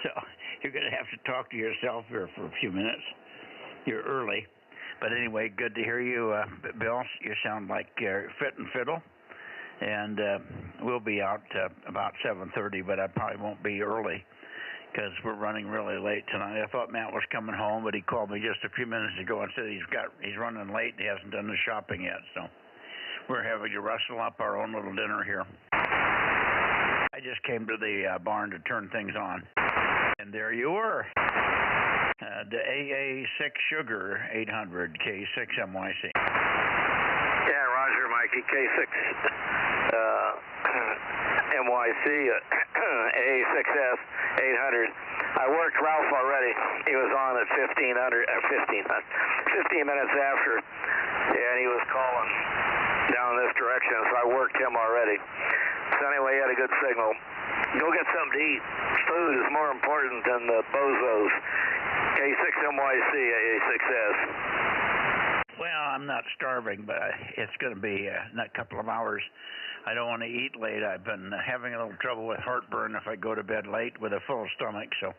So you're going to have to talk to yourself here for a few minutes. You're early. But anyway, good to hear you, Bill. You sound like you're fit and fiddle. And we'll be out about 7:30, but I probably won't be early because we're running really late tonight. I thought Matt was coming home, but he called me just a few minutes ago and said he's running late and he hasn't done the shopping yet. So we're having to rustle up our own little dinner here. I just came to the barn to turn things on. And there you were. The AA6 Sugar 800 K6MYC. Yeah, Roger, Mikey, K6 MYC AA6S 800. I worked Ralph already. He was on at 15 minutes after, and he was calling down this direction, so I worked him already. So anyway, he had a good signal. Go get something to eat. Food is more important than the Bozos. K6MYC AA6S. Well, I'm not starving, but it's going to be in a couple of hours. I don't want to eat late. I've been having a little trouble with heartburn if I go to bed late with a full stomach, so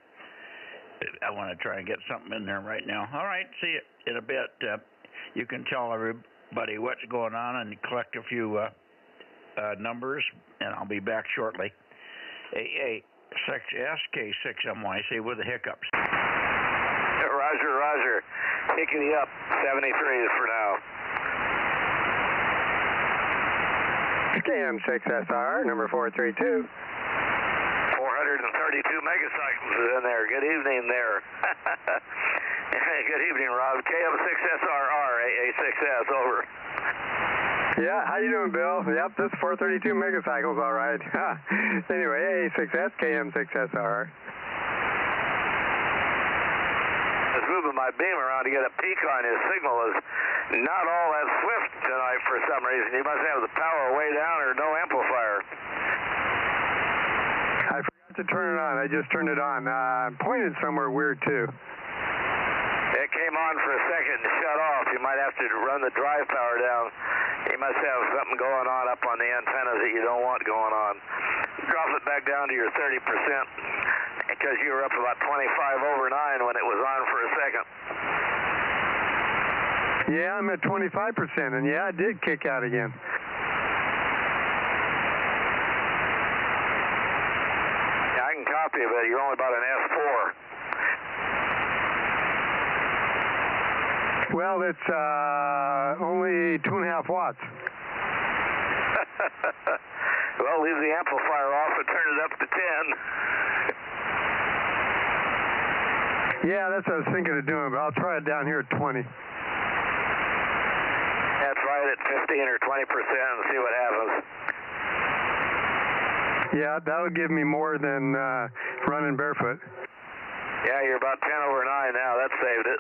I want to try and get something in there right now. All right, see you in a bit. You can tell everybody what's going on and collect a few numbers, and I'll be back shortly. AA6S K6MYC with the hiccups. Roger, Roger. Hickety up. 73 for now. KM6SR, number 432. 432 megacycles is in there. Good evening there. Good evening, Rob. KM6SRR, AA6S, over. Yeah, how you doing, Bill? Yep, this is 432 megacycles, all right. Anyway, AA6S, KM6SR. I was moving my beam around to get a peek on his signal. Is not all that swift tonight for some reason. You must have the power way down or no amplifier. I forgot to turn it on. I just turned it on. Pointed somewhere weird, too. It came on for a second and shut off. You might have to run the drive power down. You must have something going on up on the antennas that you don't want going on. Drop it back down to your 30% because you were up about 25/9 when it was on for a second. Yeah, I'm at 25%, and yeah, I did kick out again. Yeah, I can copy it, but you're only about an S4. Well, it's only 2.5 watts. Well, leave the amplifier off and turn it up to 10. Yeah, that's what I was thinking of doing, but I'll try it down here at 20. Yeah, try it at 15 or 20% and see what happens. Yeah, that'll give me more than running barefoot. Yeah, you're about 10/9 now. That saved it.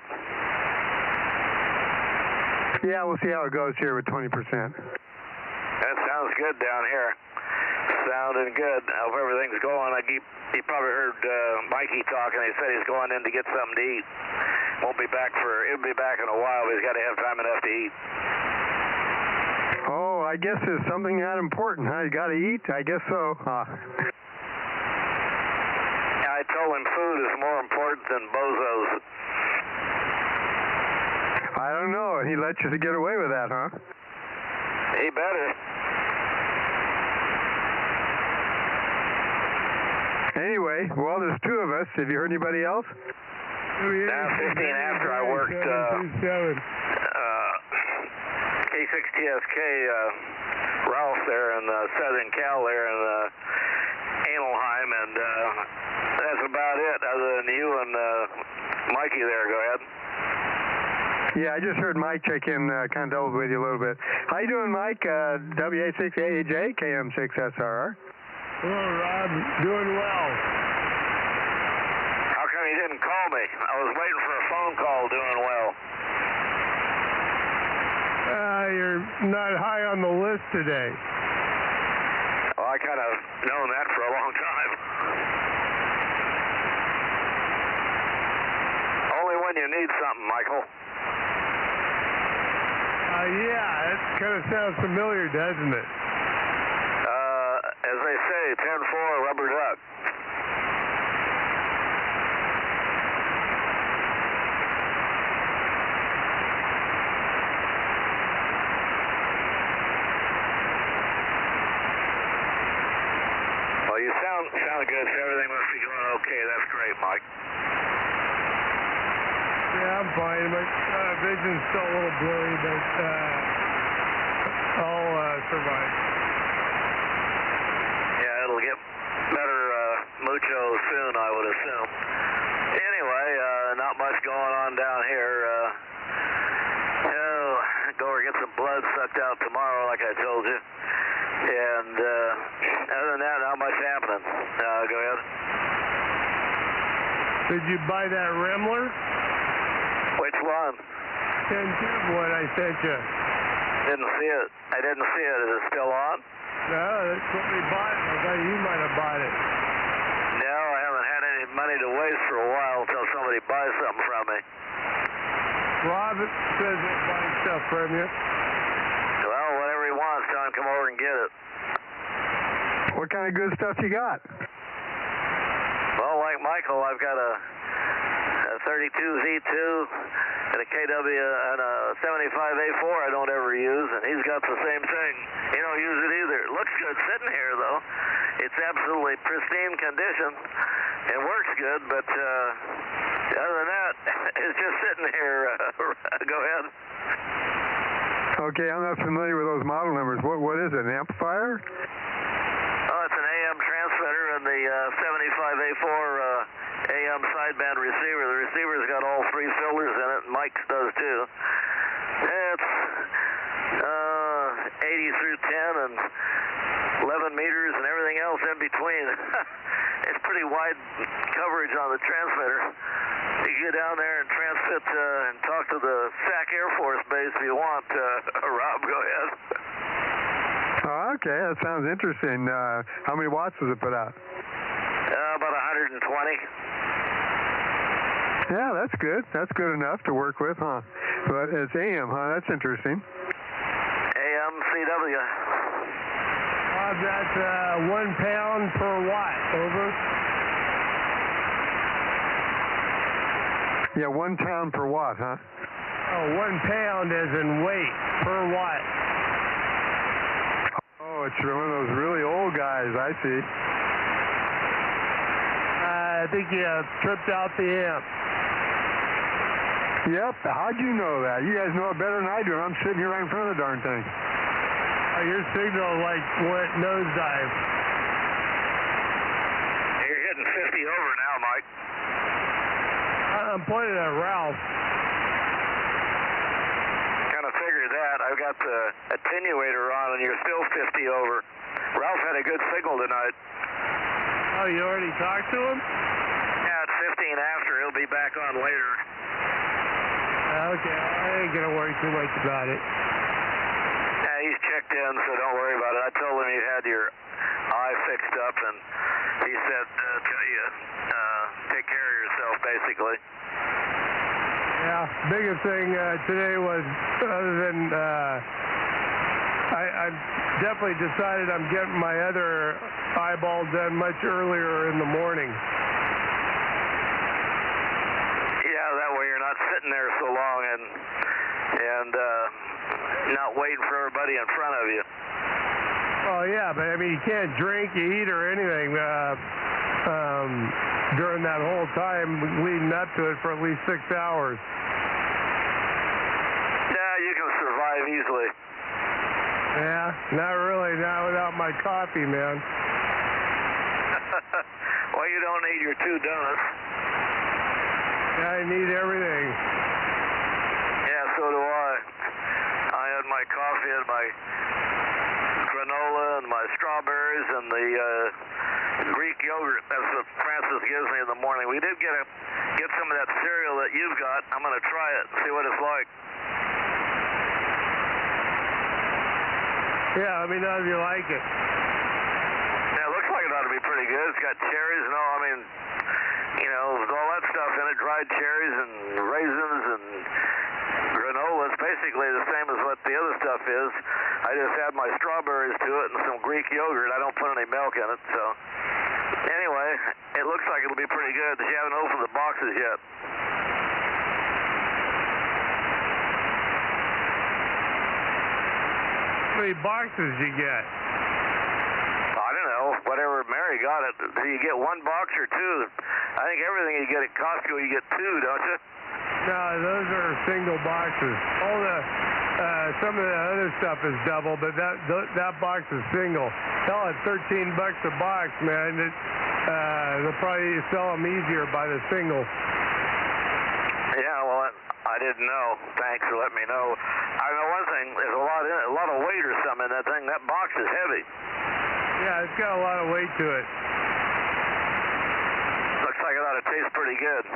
Yeah, we'll see how it goes here with 20%. That sounds good down here. Sounding good. I hope everything's going. You probably heard Mikey talking. He said he's going in to get something to eat. He'll be back in a while, but he's got to have time enough to eat. Oh, I guess it's something that important, huh? You got to eat? I guess so. Yeah, I told him food is more important than Bozos. I don't know. He let you get away with that, huh? He better. Anyway, well, there's two of us. Have you heard anybody else? Now, 15 after I worked K6TSK Ralph there in Southern Cal there in Analheim, and that's about it other than you and Mikey there. Go ahead. Yeah, I just heard Mike check in, kind of doubled with you a little bit. How you doing, Mike? WA6AJ, KM6SRR. Hello, Rob. Doing well. How come you didn't call me? I was waiting for a phone call. Doing well. You're not high on the list today. Well, I kind of known that for a long time. Only when you need something, Michael. Yeah, it kind of sounds familiar, doesn't it? As they say, 10-4, rubber duck. great, Mike. Yeah, I'm fine. My vision's still a little blurry, but I'll survive. Yeah, it'll get better mucho soon, I would assume. Anyway, not much going on down here. Go over and get some blood sucked out tomorrow, like I told you. And other than that, not much happening. Go ahead. Did you buy that Remmler? Which one? 10 one I sent you. Didn't see it. I didn't see it. Is it still on? No, that's what we bought. I thought you might have bought it. No, I haven't had any money to waste for a while until somebody buys something from me. Rob says he'll buy stuff from you. Well, whatever he wants, tell him to come over and get it. What kind of good stuff you got? Well, like Michael, I've got a 32 Z2 and a KW and a 75 A4 I don't ever use, and he's got the same thing. He don't use it either. It looks good sitting here, though. It's absolutely pristine condition. It works good, but other than that, it's just sitting here. Go ahead. Okay, I'm not familiar with those model numbers. What is it, an amplifier? Oh, it's an AM transmitter and the 75 A4 AM sideband receiver. The receiver's got all three filters in it, and Mike's does too. It's 80 through 10 and 11 meters and everything else in between. It's pretty wide coverage on the transmitter. You can go down there and transmit and talk to the SAC Air Force Base if you want. Rob, go ahead. Oh, okay, that sounds interesting. How many watts does it put out? About 120. Yeah, that's good. That's good enough to work with, huh? But it's AM, huh? That's interesting. AM CW. That's 1 pound per watt. Over. Yeah, 1 pound per watt, huh? Oh, 1 pound as in weight per watt. Oh, it's one of those really old guys. I see. I think you tripped out the amp. Yep. How'd you know that? You guys know it better than I do. I'm sitting here right in front of the darn thing. Your signal like went nosedive. You're hitting 50 over now, Mike. I'm pointing at Ralph. Kind of figured that. I've got the attenuator on, and you're still 50 over. Ralph had a good signal tonight. Oh, you already talked to him? Yeah, it's 15 after. He'll be back on later. Okay, I ain't gonna worry too much about it. Yeah, he's checked in, so don't worry about it. I told him you had your eye fixed up, and he said, tell you, take care of yourself, basically. Yeah, biggest thing today was, other than, I definitely decided I'm getting my other eyeball done much earlier in the morning. Yeah, that way you're not sitting there so long and not waiting for everybody in front of you. Oh yeah, but I mean you can't drink, eat, or anything during that whole time leading up to it for at least 6 hours. Yeah, you can survive easily. Yeah, not really, not without my coffee, man. Well, you don't need your 2 donuts. Yeah, I need everything. Yeah, so do I. I had my coffee and my granola and my strawberries and the Greek yogurt. That's what Francis gives me in the morning. We did get some of that cereal that you've got. I'm going to try it and see what it's like. Yeah, let me know if you like it. Yeah, it looks like it ought to be pretty good. It's got cherries and all. I mean, you know, with all that stuff in it, dried cherries and raisins and granola. It's basically the same as what the other stuff is. I just add my strawberries to it and some Greek yogurt. I don't put any milk in it, so. Anyway, it looks like it'll be pretty good. You haven't opened the boxes yet. How many boxes you get? I don't know. Whatever Mary there, you got it. Do you get one box or two? I think everything you get at Costco, you get two, don't you? No, those are single boxes. All the some of the other stuff is double, but that box is single. Hell, at $13 a box, man, they'll probably sell them easier by the single. Yeah, well, I didn't know. Thanks for letting me know. I know one thing. There's a lot of weight or something in that thing. That box is heavy. Yeah, it's got a lot of weight to it. Looks like it ought to taste pretty good.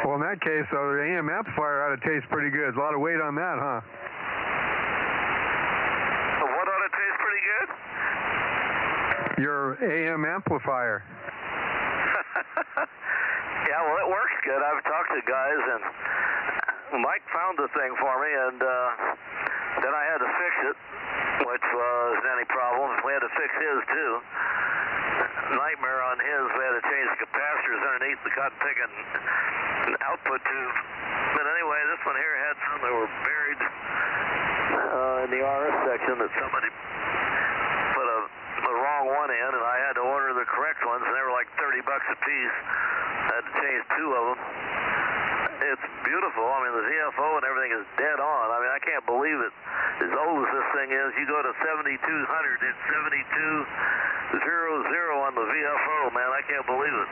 Well, in that case, though, the AM amplifier ought to taste pretty good. A lot of weight on that, huh? What ought to taste pretty good? Your AM amplifier. Yeah, well, it works good. I've talked to guys, and Mike found the thing for me, and then I had to fix it, which wasn't any problem. We had to fix his, too. Nightmare on his. We had to change the capacitors underneath the cotton-picking output tube. But anyway, this one here had some that were buried in the RF section that somebody put the wrong one in, and I had to order the correct ones, and they were like $30 a piece. I had to change two of them. It's beautiful. I mean, the VFO and everything is dead on. I mean, I can't believe it. As old as this thing is, you go to 7200, it's 7200 on the VFO, man. I can't believe it.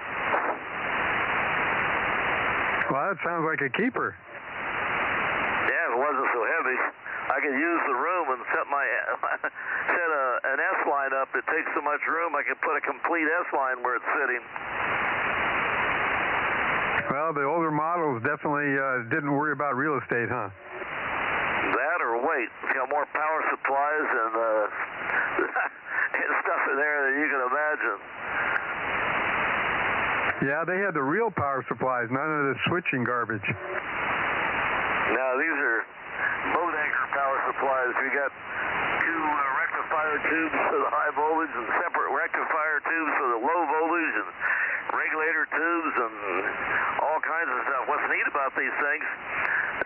Well, that sounds like a keeper. Yeah, if it wasn't so heavy, I could use the room and set an S line up that takes so much room. I could put a complete S line where it's sitting. Well, the older models definitely didn't worry about real estate, huh? That or weight. You know, more power supplies and stuff in there than you can imagine. Yeah, they had the real power supplies, none of the switching garbage. Now, these are boat anchor power supplies. We got two rectifier tubes for the high voltage and separate rectifier tubes for the low voltage and regulator tubes and all kinds of stuff. What's neat about these things,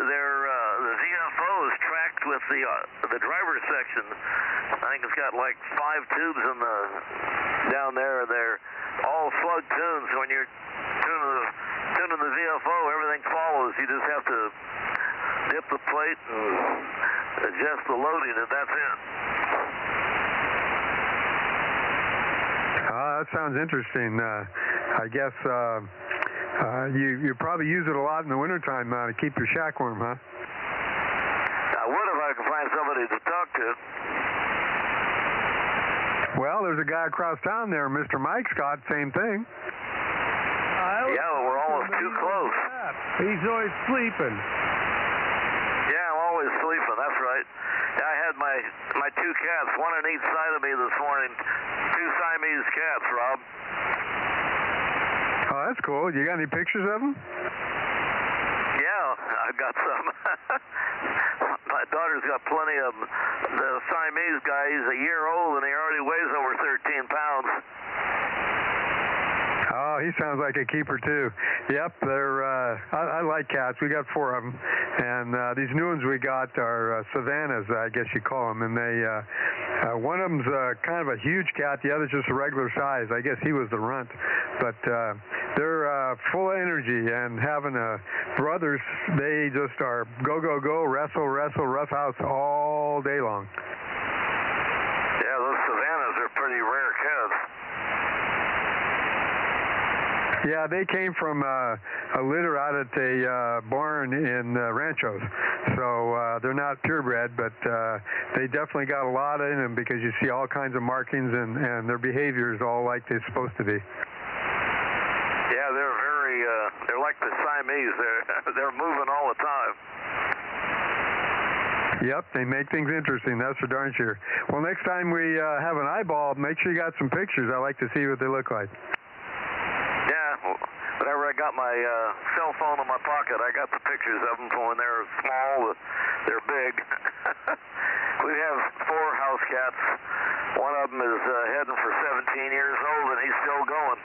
the VFO is tracked with the driver's section. I think it's got like 5 tubes down there. They're all slug tuned, so when you're tuning the VFO, everything follows. You just have to dip the plate and adjust the loading, and that's it. That sounds interesting. I guess you probably use it a lot in the wintertime to keep your shack warm, huh? I would if I could find somebody to talk to. Well, there's a guy across town there, Mr. Mike Scott, same thing. Yeah, well, we're almost too close. He's always sleeping. Yeah, I'm always sleeping, that's right. I had my 2 cats, one on each side of me this morning. 2 Siamese cats, Rob. Oh, that's cool. You got any pictures of them? Yeah, I've got some. My daughter's got plenty of them. The Siamese guy, he's a year old, and he already weighs over 13 pounds. Oh, he sounds like a keeper, too. Yep, they're, I like cats. We got 4 of them. And these new ones we got are Savannahs, I guess you call them. And they, one of them's kind of a huge cat. The other's just a regular size. I guess he was the runt. But they're full of energy. And having brothers, they just are go, go, go, wrestle, wrestle, roughhouse all day long. Yeah, those Savannahs are pretty rare cats. Yeah, they came from a litter out at a barn in Ranchos. So they're not purebred, but they definitely got a lot in them because you see all kinds of markings and their behavior is all like they're supposed to be. Yeah, they're very, they're like the Siamese. They're moving all the time. Yep, they make things interesting, that's for darn sure. Well, next time we have an eyeball, make sure you got some pictures. I like to see what they look like. Whenever I got my cell phone in my pocket, I got the pictures of them from when they were small. They're big. We have 4 house cats. One of them is heading for 17 years old, and he's still going.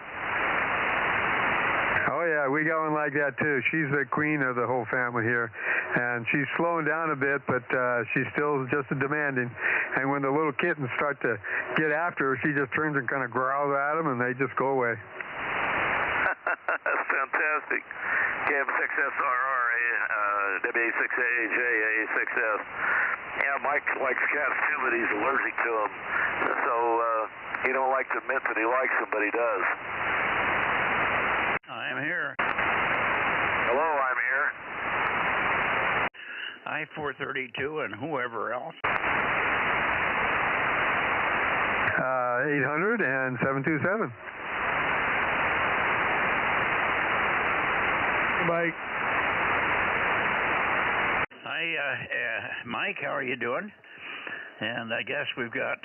Oh, Oh, yeah, we got one like that, too. She's the queen of the whole family here, and she's slowing down a bit, but she's still just demanding. And when the little kittens start to get after her, she just turns and kind of growls at them, and they just go away. That's fantastic. KM6SRR, WA6AJ, A6S. Yeah, Mike likes cats, too, but he's allergic to them. So he don't like to admit that he likes them, but he does. I'm here. Hello, I'm here. I-432 and whoever else. 800 and 727. Mike. Hi, Mike, how are you doing? And I guess we've got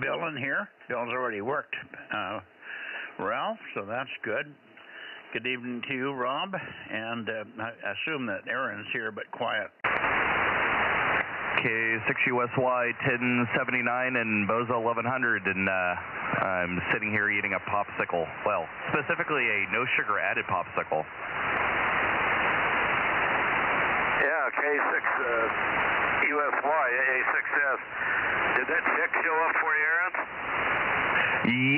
Bill in here. Bill's already worked Ralph, so that's good. Good evening to you, Rob, and I assume that Aaron's here, but quiet. K6USY 1079 and Bozo 1100, and I'm sitting here eating a popsicle. Well, specifically a no sugar added popsicle. Yeah, K6USY, A6S. Did that check show up for you, Aaron?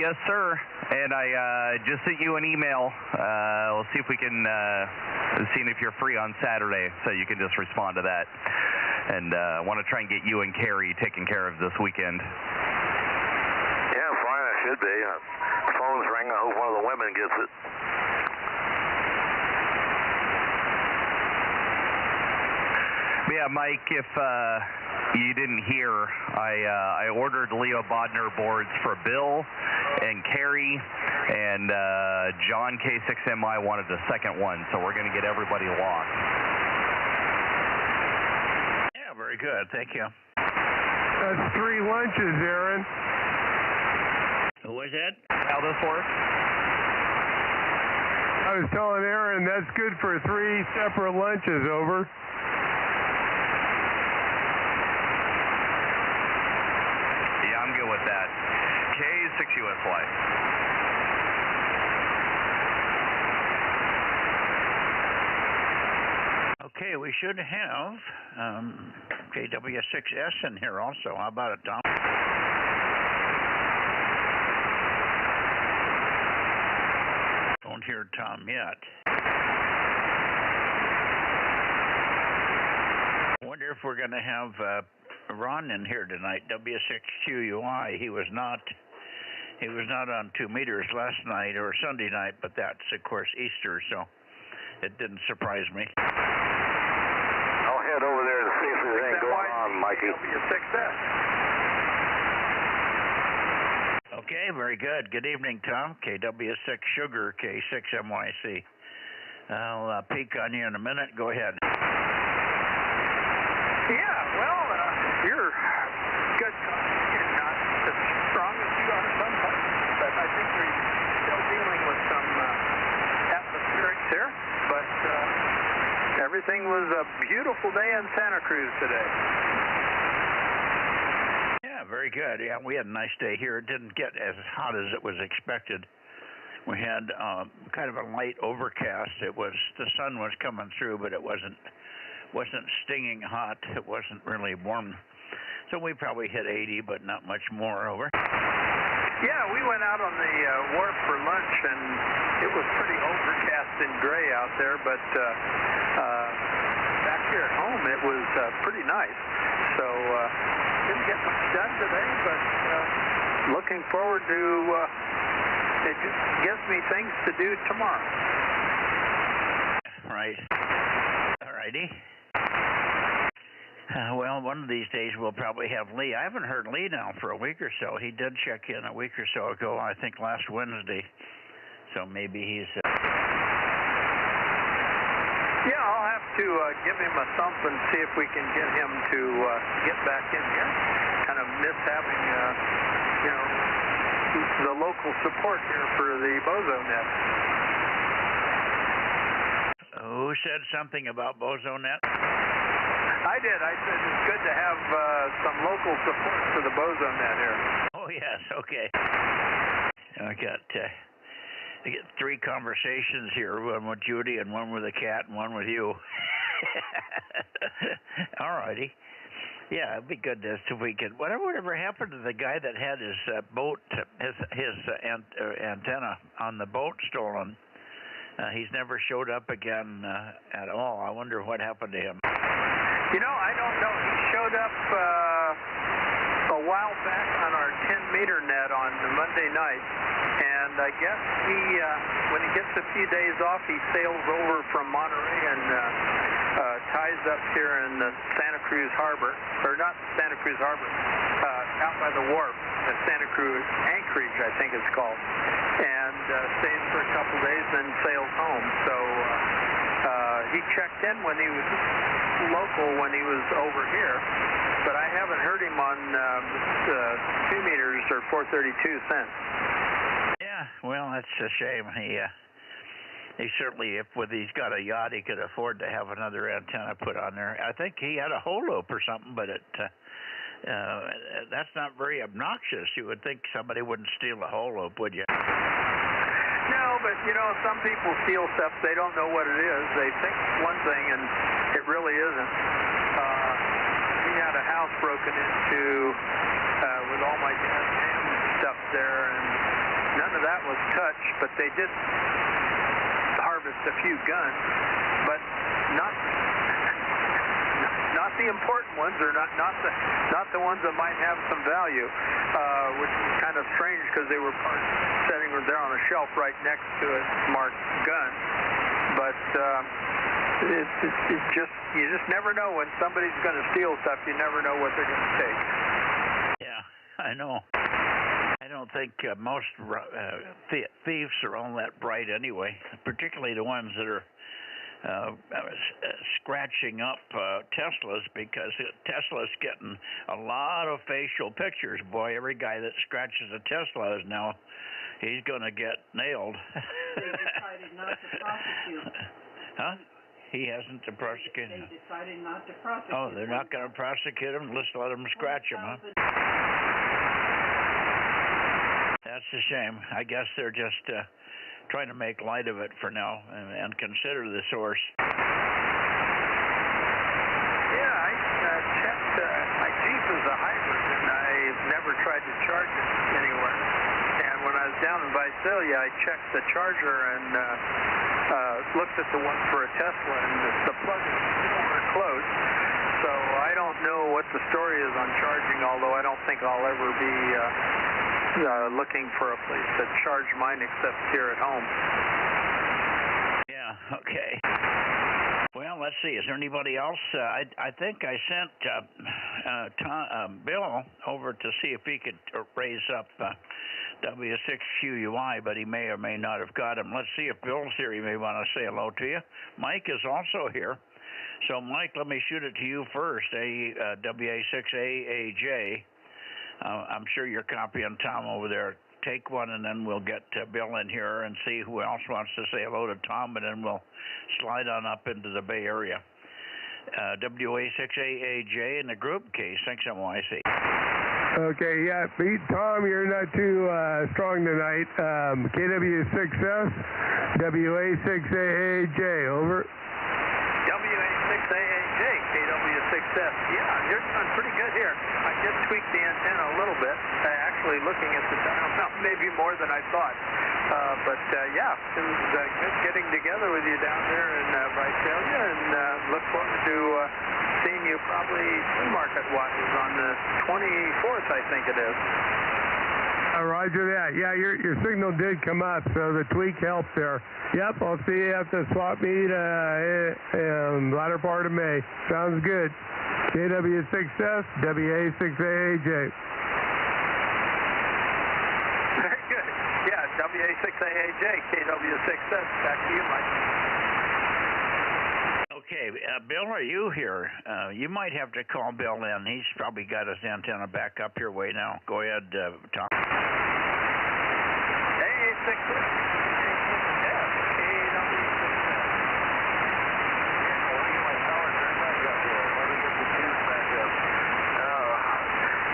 Yes, sir. And I just sent you an email. We'll see if we can see if you're free on Saturday, so you can just respond to that. And I want to try and get you and Carrie taken care of this weekend. Yeah, fine, I should be. Phone's ringing. I hope one of the women gets it. Yeah, Mike, if you didn't hear, I ordered Leo Bodner boards for Bill and Carrie, and John K6MI wanted the second one, so we're going to get everybody locked. Yeah, very good. Thank you. That's 3 lunches, Aaron. Who was that? How this works? I was telling Aaron that's good for 3 separate lunches, over. Yeah, I'm good with that. K6USY. Okay, we should have KW6S in here also. How about it, Tom? Don't hear Tom yet. I wonder if we're going to have Ron in here tonight, W6QUI. He was not on 2 meters last night or Sunday night, but that's, of course, Easter, so it didn't surprise me. I'll head over there to see if there's anything going on, Mikey. W6S. Okay, very good. Good evening, Tom. KW6 Sugar, K6MYC. I'll peek on you in a minute. Go ahead. Yeah, well, you're good. You're not as strong as you are sometimes, but I think we're still dealing with some atmospherics here. But everything was a beautiful day in Santa Cruz today. Yeah, very good. Yeah, we had a nice day here. It didn't get as hot as it was expected. We had kind of a light overcast. The sun was coming through, but it wasn't stinging hot. It wasn't really warm. So we probably hit 80, but not much more, over. Yeah, we went out on the wharf for lunch, and it was pretty overcast and gray out there, but back here at home it was pretty nice. So didn't get much done today, but looking forward to it just gives me things to do tomorrow. Right. All righty. Well, one of these days we'll probably have Lee. I haven't heard Lee now for a week or so. He did check in a week or so ago, I think last Wednesday. So maybe he's... Yeah, I'll have to give him a thump and see if we can get him to get back in here. Kind of miss having, the local support here for the Bozo Net. Who said something about Bozo Net? I did. I said it's good to have some local support for the Bozo Net here. Oh, yes. Okay. I got get 3 conversations here, one with Judy and one with the cat and one with you. All righty. Yeah, it'd be good to see if we could. Whatever happened to the guy that had his boat, his antenna on the boat stolen? He's never showed up again at all. I wonder what happened to him. You know, I don't know. He showed up a while back on our 10-meter net on Monday night, and I guess he, when he gets a few days off, he sails over from Monterey and ties up here in the Santa Cruz Harbor, or not Santa Cruz Harbor, out by the wharf, the Santa Cruz Anchorage, I think it's called, and stays for a couple days, then sails home. So he checked in when he was local when he was over here, but I haven't heard him on 2 meters or 432 since. Yeah, well, that's a shame. He certainly, he's got a yacht, he could afford to have another antenna put on there. I think he had a hole loop or something, but that's not very obnoxious. You would think somebody wouldn't steal a hole loop, would you? No, but you know, some people steal stuff. They don't know what it is. They think it's one thing, and it really isn't. We had a house broken into with all my dad's ham stuff there, and none of that was touched. But they did harvest a few guns, but not the important ones, or not the ones that might have some value, which is kind of strange because they were sitting there on a shelf right next to it marked gun. But you just never know when somebody's going to steal stuff. You never know what they're going to take. Yeah, I know. I don't think most thieves are all that bright anyway, particularly the ones that are scratching up Teslas, because Tesla's getting a lot of facial pictures. Boy, every guy that scratches a Tesla is now, he's going to get nailed. They decided not to prosecute. Huh? He hasn't to prosecute him. They decided not to prosecute. Oh, they're not going to prosecute him? Let's let them scratch him, huh? That's a shame. I guess they're just trying to make light of it for now and consider the source. Yeah, I checked. My Jeep is a hybrid, and I've never tried to charge it anywhere. And when I was down in Visalia, I checked the charger and looked at the one for a Tesla, and the plug is closed. So I don't know what the story is on charging, although I don't think I'll ever be looking for a place to charge mine except here at home. Yeah, okay. Well, let's see. Is there anybody else? I think I sent Bill over to see if he could raise up W6QUI, but he may or may not have got him. Let's see if Bill's here. He may want to say hello to you. Mike is also here. So, Mike, let me shoot it to you first. WA6AAJ. I'm sure you're copying Tom over there. Take one, and then we'll get Bill in here and see who else wants to say hello to Tom, and then we'll slide on up into the Bay Area. WA6AAJ in the group case, XMYC. Okay, yeah, Pete, Tom, you're not too strong tonight. KW6S, WA6AAJ, over. WA6AAJ, KW6S. Yeah, you're doing pretty good here. I just tweaked the antenna a little bit. Actually, looking at the dial, maybe more than I thought. But yeah, it was good getting together with you down there in Visalia, and look forward to seeing you probably flea market watches on the 24th, I think it is. Roger that. Yeah, your signal did come up, so the tweak helped there. Yep, I'll see you at the swap meet latter part of May. Sounds good. KW6S, WA6AAJ. Very good. Yeah, WA6AAJ, KW6S. Back to you, Mike. Okay, Bill, are you here? You might have to call Bill in. He's probably got his antenna back up your way now. Go ahead, Tom.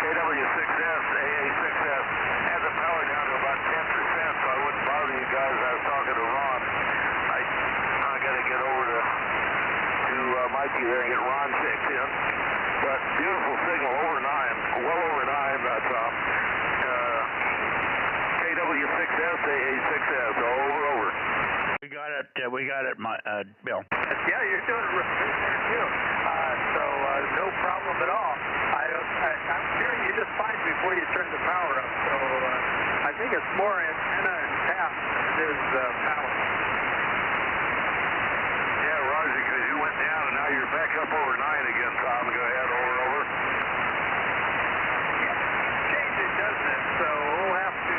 KW6S, AA6S has the power down to about 10%, so I wouldn't bother you guys. I was A6S, AA6S, over. We got it, Bill. Yeah, you're doing it right there too. So no problem at all. I'm hearing you just fine before you turn the power up. So I think it's more antenna and tap than it is power. Yeah, Roger, because you went down and now you're back up over 9 again, Tom. Go ahead, over. Yeah, change it, doesn't it? So we'll have to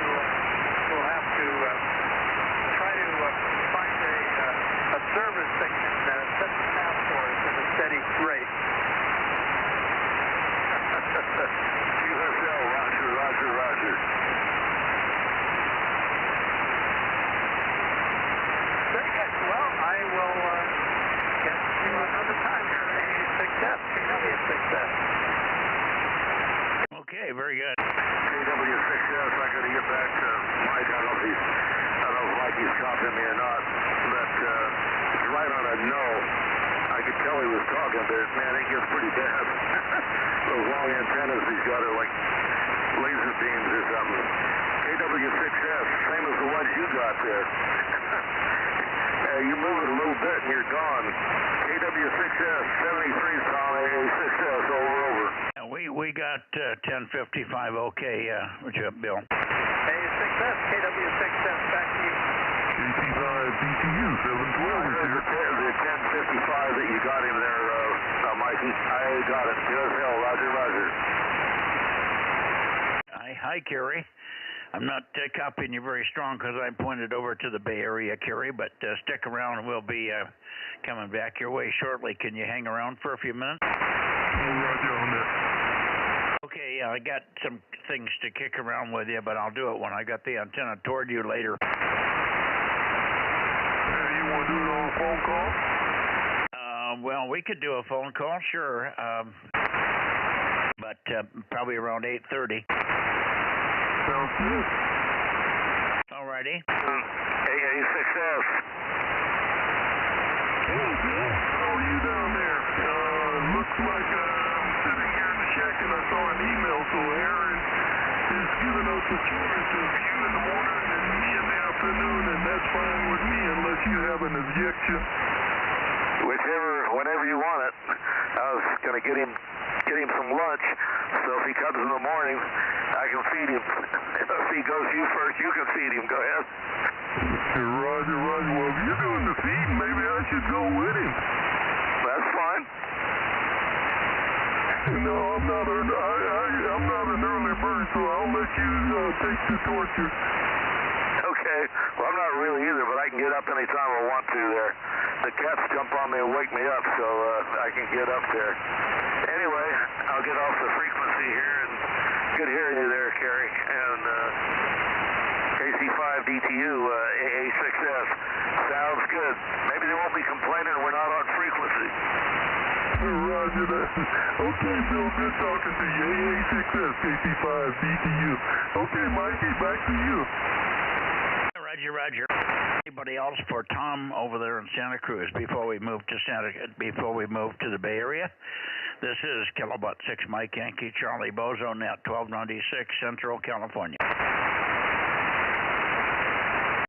try to find a service that can set the tap for us at a steady rate. QSL, Roger. Very good. Well, I will get you another time here. AA6S, KW6S. Okay, very good. KW6S, I got to get back to Mike. I don't know if Mikey's copying me or not, but it's right on a no. I could tell he was talking, but man, it gets pretty bad. Those long antennas he's got are like laser beams or something. KW6S, same as the ones you got there. You move it a little bit and you're gone. KW6S, 73 Tom, AA6S, over. We got 1055 okay, Bill. AA6S, KW6S, back to you. KT5 BTU, 712 is here. The 1055 that you got him there, Mikey. I got it. QSL, Roger. Hi, Kerry. I'm not copying you very strong because I pointed over to the Bay Area, Kerry, but stick around and we'll be coming back your way shortly. Can you hang around for a few minutes? Roger on that. Okay, I got some things to kick around with you, but I'll do it when I got the antenna toward you later. You want to do it on a phone call? Well, we could do a phone call, sure, but probably around 8:30. Sounds good. All righty. AA6S. How are you down there? Looks like I'm sitting here in the shack and I saw an email, so Aaron is giving us a choice of you in the morning and me in the afternoon, and that's fine with me unless you have an objection. Whenever you want it. I was going to get him some lunch, so if he comes in the morning, I can feed him. If he goes you first, you can feed him. Go ahead. Roger. Well, if you're doing the feeding, maybe I should go with him. That's fine. No, I'm not an early bird, so I'll let you take the torture. Okay. Well, I'm not really either, but I can get up anytime I want to there. The cats jump on me and wake me up, so I can get up there. Anyway, I'll get off the frequency here, and good hearing you there, Kerry. And KC5 DTU, AA6S. Sounds good. Maybe they won't be complaining we're not on frequency. Roger that. Okay, Bill, good talking to you. AA6S, KC5 DTU. Okay, Mikey, back to you. Roger. Anybody else for Tom over there in Santa Cruz before we move to the Bay Area? This is Kilowatt 6 Mike Yankee Charlie Bozo Net 1296 Central California.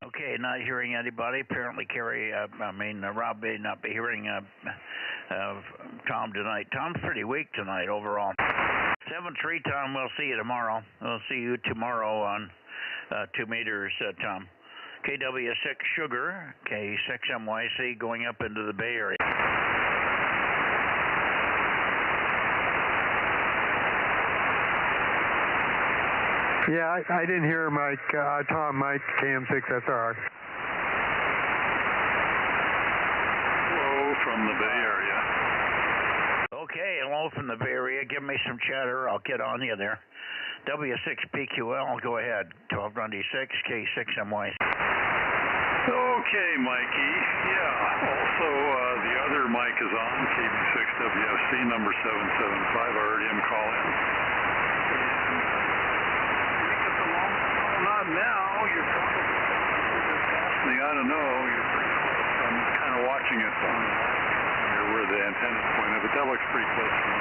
Okay, not hearing anybody. Apparently Rob may not be hearing Tom tonight. Tom's pretty weak tonight overall. 7-3 Tom, we'll see you tomorrow. We'll see you tomorrow on 2 meters, Tom. KW6 Sugar, K6MYC going up into the Bay Area. Yeah, I didn't hear Mike, Tom, Mike, KM6SR. Hello from the Bay Area. Okay, hello from the Bay Area. Give me some chatter. I'll get on you there. W6PQL, go ahead. 1296, K6MYC. Okay, Mikey. Yeah, also the other mic is on, KB6WFC, number 775. I heard him call in. And you get the long, not now, you're probably, I don't know, I'm kind of watching it on where the antenna's pointed, but that looks pretty close to me.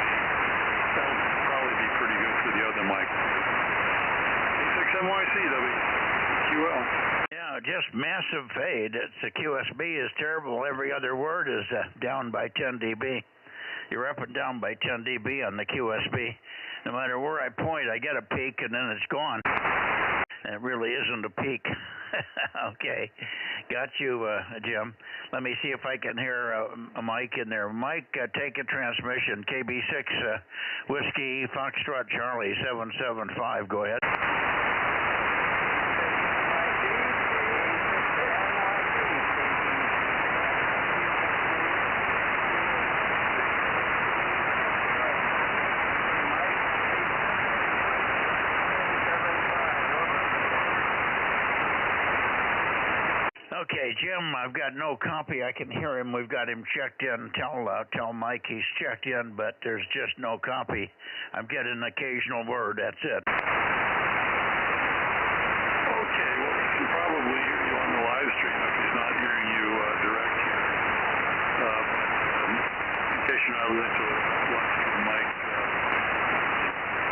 That'll probably be pretty good for the other mic. K6MYC, WQL. Just massive fade. It's the QSB is terrible. Every other word is down by 10 dB. You're up and down by 10 dB on the QSB. No matter where I point, I get a peak and then it's gone. And it really isn't a peak. Okay, got you, Jim. Let me see if I can hear Mike in there. Mike, take a transmission. KB6 Whiskey Foxtrot Charlie 775. Go ahead. Okay, Jim, I've got no copy. I can hear him. We've got him checked in. Tell Mike he's checked in, but there's just no copy. I'm getting an occasional word. That's it. Okay, well, he can probably hear you on the live stream if he's not hearing you direct here. In case you're not really to watch the mic,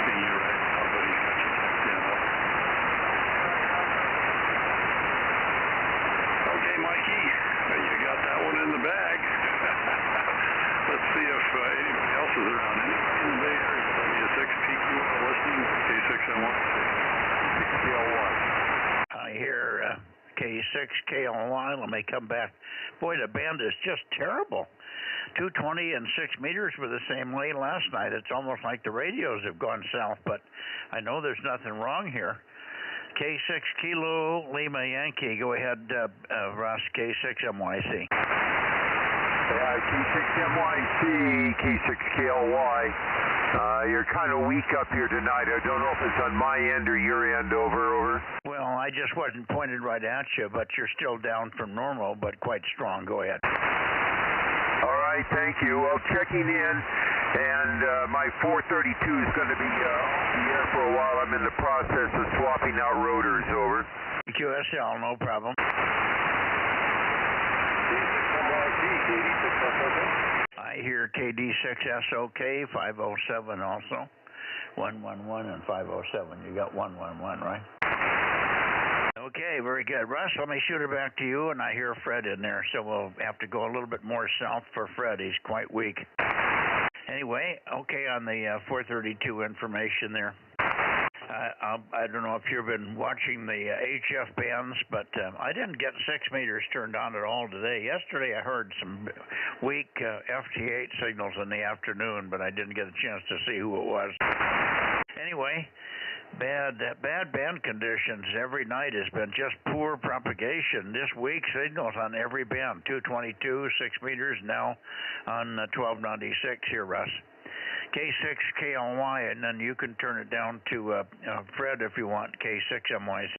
seeing you right now, but he's got you checked in. Okay, Mikey, you got that one in the bag. Let's see if anybody else is around. Anybody in the Bay Area? W6PQ listening to K6NY. K6KLY. I hear K6KLY. Let me come back. Boy, the band is just terrible. 220 and 6 meters were the same way last night. It's almost like the radios have gone south, but I know there's nothing wrong here. K6 Kilo Lima Yankee. Go ahead, Russ. K6MYC. K6MYC, K6KLY. You're kind of weak up here tonight. I don't know if it's on my end or your end. Over. Well, I just wasn't pointed right at you, but you're still down from normal, but quite strong. Go ahead. All right, thank you. Well, checking in. And my 432 is going to be off the air for a while. I'm in the process of swapping out rotors. Over. QSL, no problem. I hear KD6SOK 507 also. 111 and 507. You got 111, right? Okay, very good. Russ, let me shoot it back to you, and I hear Fred in there, so we'll have to go a little bit more south for Fred. He's quite weak. Anyway, okay, on the 432 information there. I don't know if you've been watching the HF bands, but I didn't get 6 meters turned on at all today. Yesterday I heard some weak FT8 signals in the afternoon, but I didn't get a chance to see who it was. Anyway, bad band conditions. Every night has been just poor propagation. This week, signals on every band. 222, 6 meters, now on 1296 here, Russ. K6KLY, and then you can turn it down to Fred if you want, K6MY.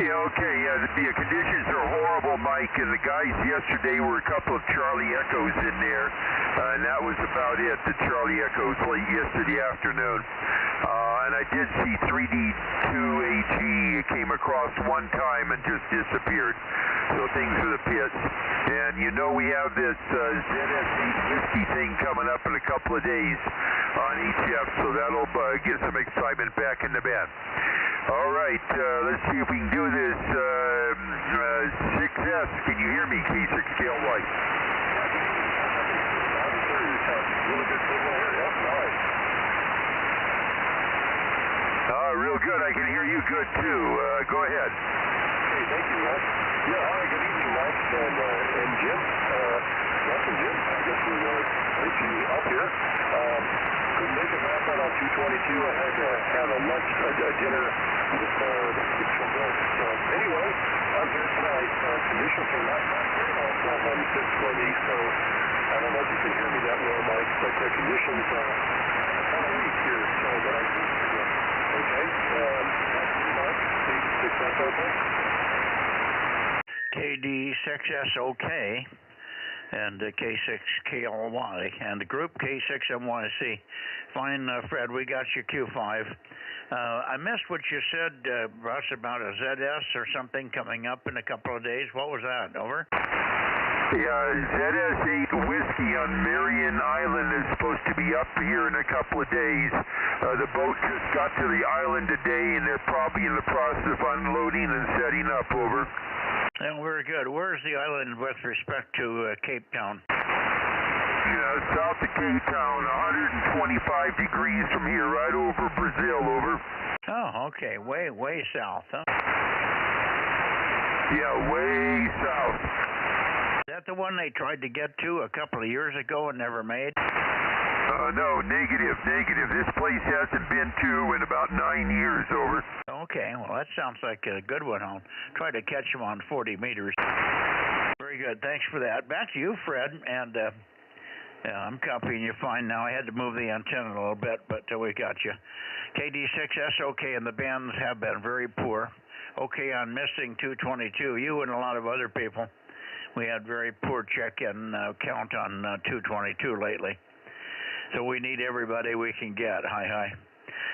Yeah, okay, the conditions are horrible, Mike, and the guys yesterday were a couple of Charlie Echoes in there, and that was about it, the Charlie Echoes late yesterday afternoon. And I did see 3D2AG, it came across one time and just disappeared. So things are the pits. And you know we have this ZS850 thing coming up in a couple of days on HF, so that'll get some excitement back in the band. All right, let's see if we can do this. 6S, can you hear me, K6KLY? Really good signal here, yes, nice. Real good, I can hear you good too. Go ahead. Hey, thank you, Russ. Yeah, hi, good evening, Mike and Jim. Russ and Jim, I guess we're great to up here. Couldn't make it back out on 222. I had to have a lunch, dinner with some milk. So anyway, I'm here tonight. Conditions are not very well on 1296 for me, so I don't know if you can hear me that well, Mike, but the conditions are kind of weak here, so but I think okay. Mark, KD6SOK and K6KLY and the group K6MYC. Fine, Fred, we got your Q5. I missed what you said, Russ, about a ZS or something coming up in a couple of days. What was that? Over? Yeah, ZS8 Whiskey on Marion Island is supposed to be up here in a couple of days. The boat just got to the island today, and they're probably in the process of unloading and setting up, over. Oh, very good. Where's the island with respect to Cape Town? Yeah, south of Cape Town, 125 degrees from here, right over Brazil, over. Oh, okay. Way south, huh? Yeah, way south. Is that the one they tried to get to a couple of years ago and never made? No, negative. This place hasn't been to in about 9 years, over. Okay, well, that sounds like a good one. I'll try to catch them on 40 meters. Very good. Thanks for that. Back to you, Fred, and I'm copying you fine now. I had to move the antenna a little bit, but we got you. KD6S, okay, and the bands have been very poor. Okay on missing 222. You and a lot of other people. We had very poor check-in count on 222 lately. So we need everybody we can get. Hi.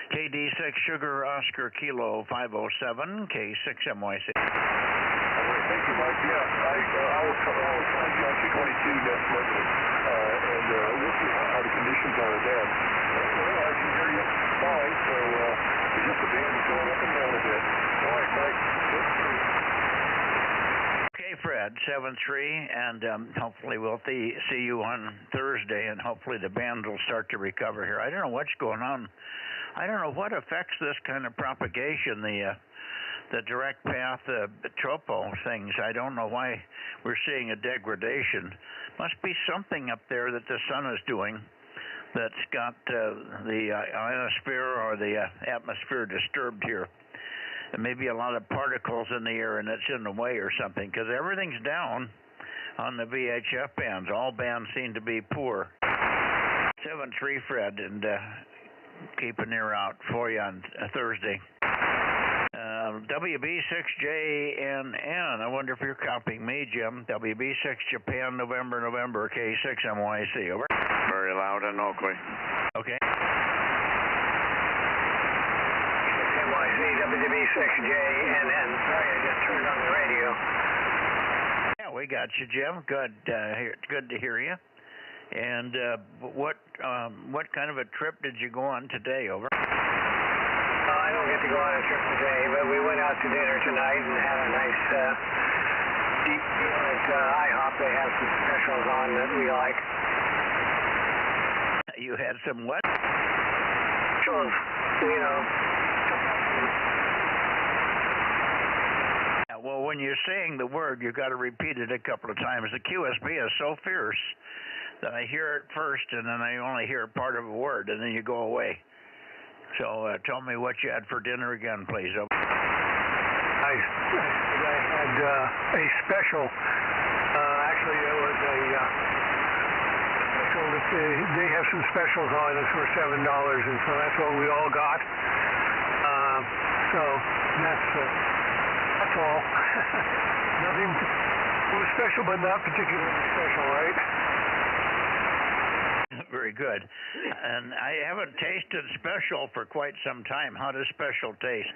KD6 Sugar Oscar Kilo 507, K6MYC. Thank you, Mike. Yeah, I will try you on 222 next Monday, and we'll see how the conditions are then. Well, I can hear you fine, so it's just the band is going up and down a bit. All right, Mike. Okay, Fred, 7-3, and hopefully we'll see you on Thursday, and hopefully the band will start to recover here. I don't know what's going on. I don't know what affects this kind of propagation, the direct path, tropo things. I don't know why we're seeing a degradation. Must be something up there that the sun is doing that's got the ionosphere or the atmosphere disturbed here. And maybe a lot of particles in the air and it's in the way or something, because everything's down on the VHF bands. All bands seem to be poor. 7-3, Fred, and keep an ear out for you on Thursday. WB6JNN, I wonder if you're copying me, Jim. WB6 Japan, November, K6MYC, over. Very loud in Oakley. Okay. NYC, WB6JNN. Sorry, I just turned on the radio. Yeah, we got you, Jim. Good to hear you. And what kind of a trip did you go on today, over? I don't get to go on a trip today, but we went out to dinner tonight and had a nice deep meal at IHOP. They have some specials on that we like. You had some what? Specials, you know. Well, when you're saying the word, you've got to repeat it a couple of times. The QSB is so fierce that I hear it first, and then I only hear part of a word, and then you go away. So tell me what you had for dinner again, please. I had a special. Actually, it was a special. They have some specials on it for $7, and so that's what we all got. So that's all. Nothing. It was special, but not particularly special, right? Very good. And I haven't tasted special for quite some time. How does special taste?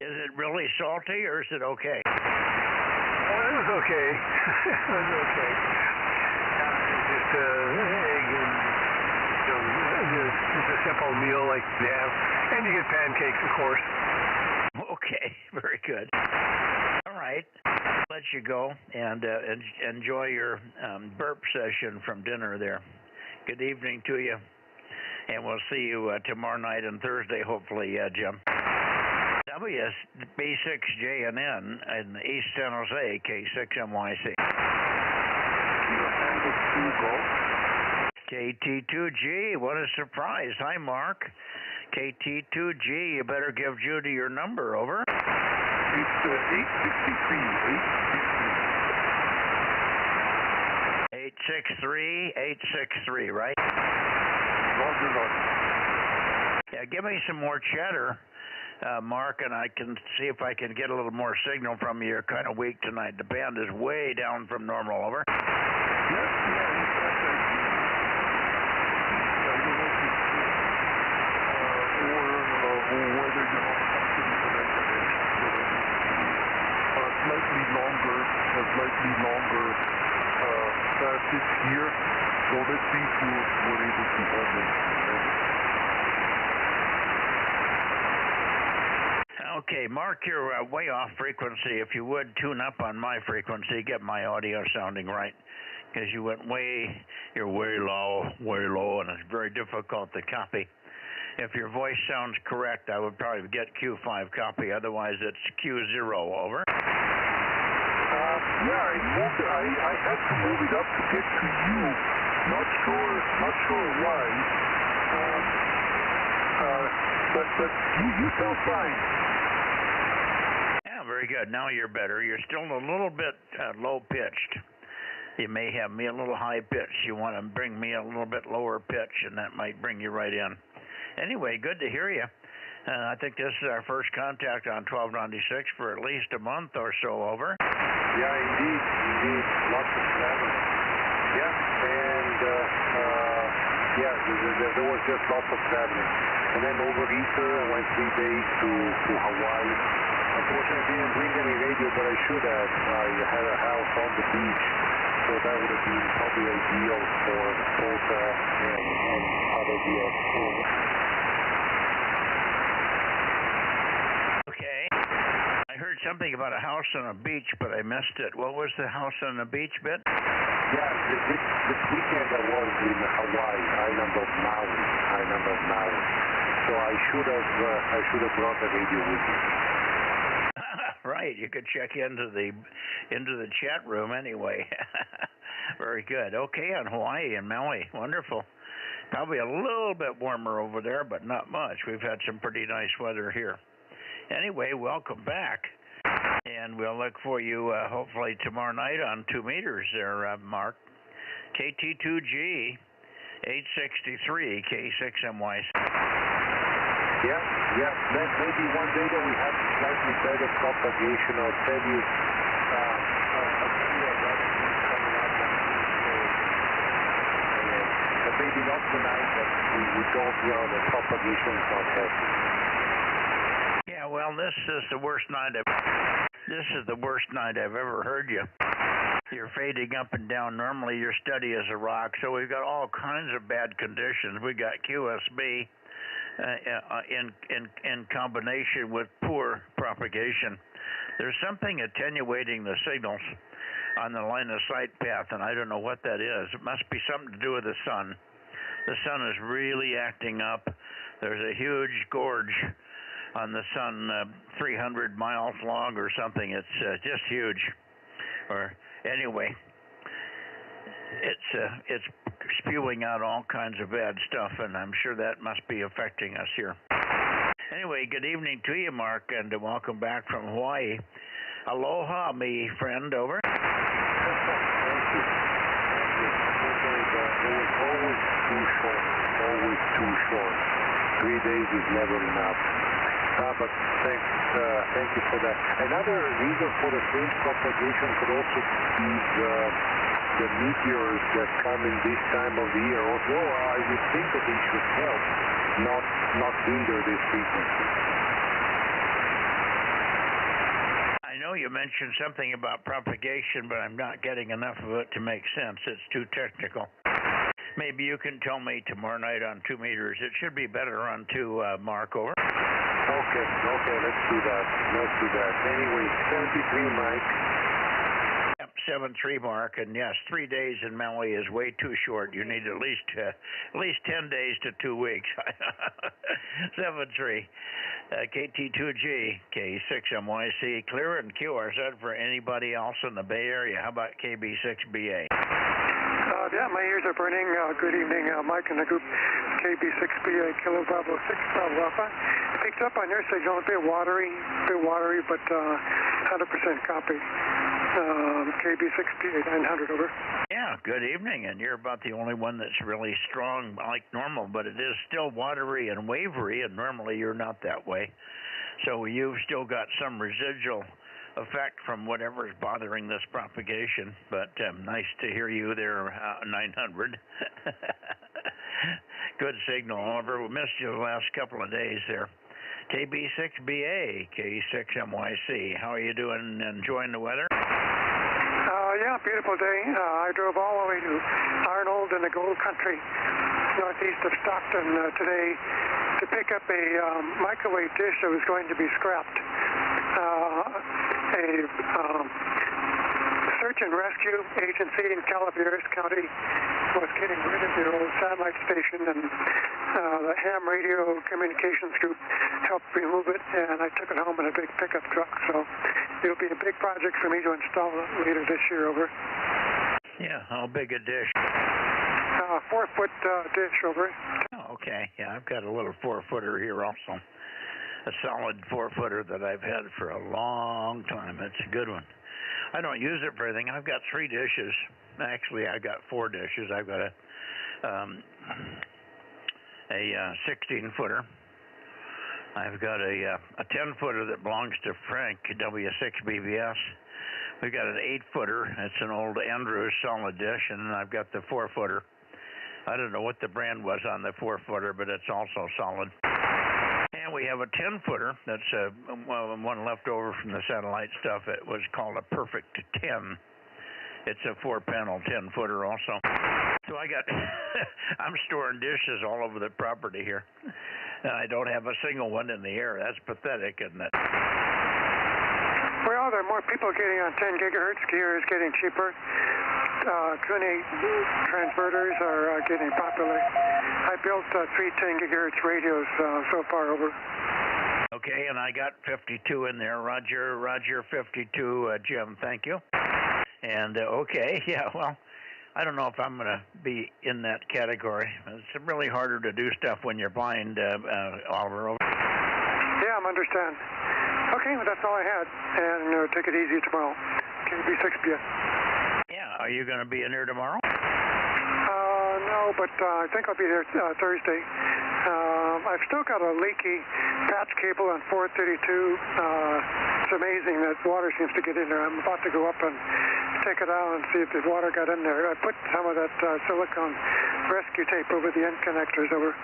Is it really salty or is it okay? Well, it was okay. It was okay. Just egg and just a simple meal like they have. And you get pancakes, of course. Okay, very good. All right. Let you go and enjoy your burp session from dinner there. Good evening to you, and we'll see you tomorrow night and Thursday, hopefully, Jim. WB6JNN in East San Jose, K6MYC. KT2G, what a surprise. Hi, Mark. KT2G, you better give Judy your number, over. 863, right? Yeah, give me some more chatter, Mark, and I can see if I can get a little more signal from you. You're kind of weak tonight. The band is way down from normal, over. slightly longer passage here. So let's see if we're able to hold it. Okay, Mark, you're way off frequency. If you would tune up on my frequency, get my audio sounding right, because you're way low, and it's very difficult to copy. If your voice sounds correct, I would probably get Q5 copy. Otherwise, it's Q0. Over. Yeah, I had to move it up to get to you. Not sure why. But you sound fine. Yeah, very good. Now you're better. You're still a little bit low pitched. You may have me a little high pitch. You want to bring me a little bit lower pitch, and that might bring you right in. Anyway, good to hear you. I think this is our first contact on 1296 for at least a month or so. Over. Yeah, indeed. Lots of travel. Yeah, and there was just lots of traveling. And then over Easter, I went 3 days to Hawaii. Unfortunately, I didn't bring any radio, but I should have. I had a house on the beach, so that would have been probably ideal for Bozo and other deals. Okay. I heard something about a house on a beach, but I missed it. What was the house on the beach bit? Yeah, this weekend I was in Hawaii, island of Maui. So I should have brought the radio with me. Right, you could check into the chat room anyway. Very good. Okay, on Hawaii and Maui, wonderful. Probably a little bit warmer over there, but not much. We've had some pretty nice weather here. Anyway, welcome back, and we'll look for you hopefully tomorrow night on 2 meters there, Mark. KT2G 863 K6MY. Yeah, maybe one day that we have slightly better propagation. I'll tell you, but maybe not tonight, but we don't, the propagation is not heavy. Yeah, well, this is the worst night I've ever heard you. You're fading up and down. Normally you're steady as a rock, so we've got all kinds of bad conditions. We got QSB in combination with poor propagation. There's something attenuating the signals on the line of sight path, and I don't know what that is. It must be something to do with the sun. The sun is really acting up. There's a huge gorge on the sun, 300 miles long or something. It's just huge. Or anyway, it's spewing out all kinds of bad stuff, and I'm sure that must be affecting us here. Anyway, good evening to you, Mark, and welcome back from Hawaii. Aloha, me friend. Over. Thank you. It was always too short. 3 days is never enough. But thank you for that. Another reason for the strange propagation could also be the meteors that come in this time of the year. Although I would think that they should help, not hinder this frequency. I know you mentioned something about propagation, but I'm not getting enough of it to make sense. It's too technical. Maybe you can tell me tomorrow night on 2 meters. It should be better on 2, Mark. Over. Okay, let's do that. Anyway, 73, Mike. Yep, 73, Mark. And yes, 3 days in Maui is way too short. You need at least 10 days to 2 weeks. 73. KT2G, K6MYC, clear and QRZ for anybody else in the Bay Area. How about KB6BA? Yeah, my ears are burning. Good evening, Mike and the group. KB6BA, Kilo Bravo 6, Bravo Alpha. Picked up on your signal, a bit watery, but 100% copy. KB6BA 900, over. Yeah, good evening, and you're about the only one that's really strong like normal, but it is still watery and wavery, and normally you're not that way. So you've still got some residual effect from whatever's bothering this propagation, but nice to hear you there, 900. Good signal, Oliver. We missed you the last couple of days there. KB6BA, K6MYC. How are you doing? Enjoying the weather? beautiful day. I drove all the way to Arnold in the Gold Country, northeast of Stockton today, to pick up a microwave dish that was going to be scrapped. A search and rescue agency in Calaveras County was getting rid of their old satellite station, and the ham radio communications group helped remove it, and I took it home in a big pickup truck. So it'll be a big project for me to install it later this year. Over. Yeah, how big a dish? 4-foot dish. Over. Oh, okay. Yeah, I've got a little 4-footer here also. A solid 4-footer that I've had for a long time. It's a good one. I don't use it for anything. I've got 3 dishes. Actually, I got 4 dishes. I've got a 16-footer. I've got a 10-footer that belongs to Frank, W6BBS. We've got an 8-footer. It's an old Andrews solid dish, and then I've got the 4-footer. I don't know what the brand was on the 4-footer, but it's also solid. And we have a 10-footer. That's one left over from the satellite stuff. It was called a Perfect 10. It's a 4-panel 10-footer also. So I got, I'm storing dishes all over the property here. I don't have a single one in the air. That's pathetic, isn't it? Well, there are more people getting on 10 gigahertz. Gear is getting cheaper. 28 transverters are getting popular. I built 3 10 gigahertz radios so far. Over. Okay, and I got 52 in there. Roger 52, Jim. Thank you. And okay, yeah, well, I don't know if I'm going to be in that category. It's really harder to do stuff when you're blind, Oliver. Over. Yeah, I understand. Okay, well, that's all I had. And take it easy tomorrow. KB6BS. Yeah, are you going to be in here tomorrow? No, but I think I'll be there Thursday. I've still got a leaky patch cable on 432. It's amazing that water seems to get in there. I'm about to go up and take it out and see if the water got in there. I put some of that silicone rescue tape over the end connectors. Over.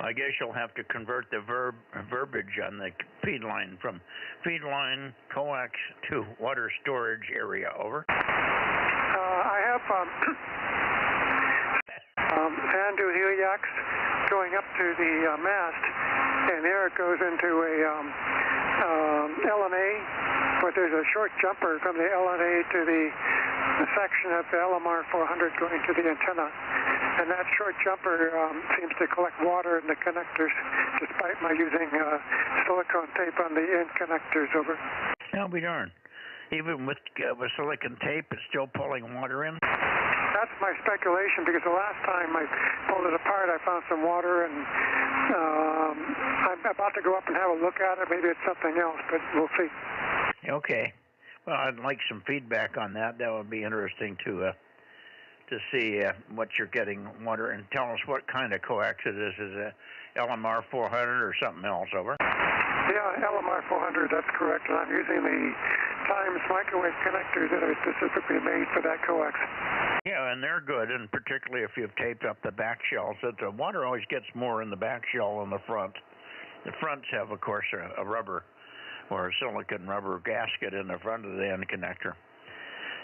I guess you'll have to convert the verbiage on the feed line from feed line coax to water storage area. Over. I have Andrew heliacs going up to the mast, and there it goes into a LNA, but there's a short jumper from the LNA to the section of the LMR 400 going to the antenna, and that short jumper seems to collect water in the connectors, despite my using silicone tape on the end connectors. Over. I'll be darned. Even with silicone tape, it's still pulling water in? That's my speculation, because the last time I pulled it apart, I found some water, and I'm about to go up and have a look at it. Maybe it's something else, but we'll see. Okay. Well, I'd like some feedback on that. That would be interesting to see what you're getting water, and tell us what kind of coax it is. Is it LMR 400 or something else? Over. Yeah, LMR 400, that's correct. And I'm using the Times microwave connectors that are specifically made for that coax. Yeah, and they're good, and particularly if you've taped up the back shells. The water always gets more in the back shell than the front. The fronts have, of course, a rubber or a silicon rubber gasket in the front of the end connector.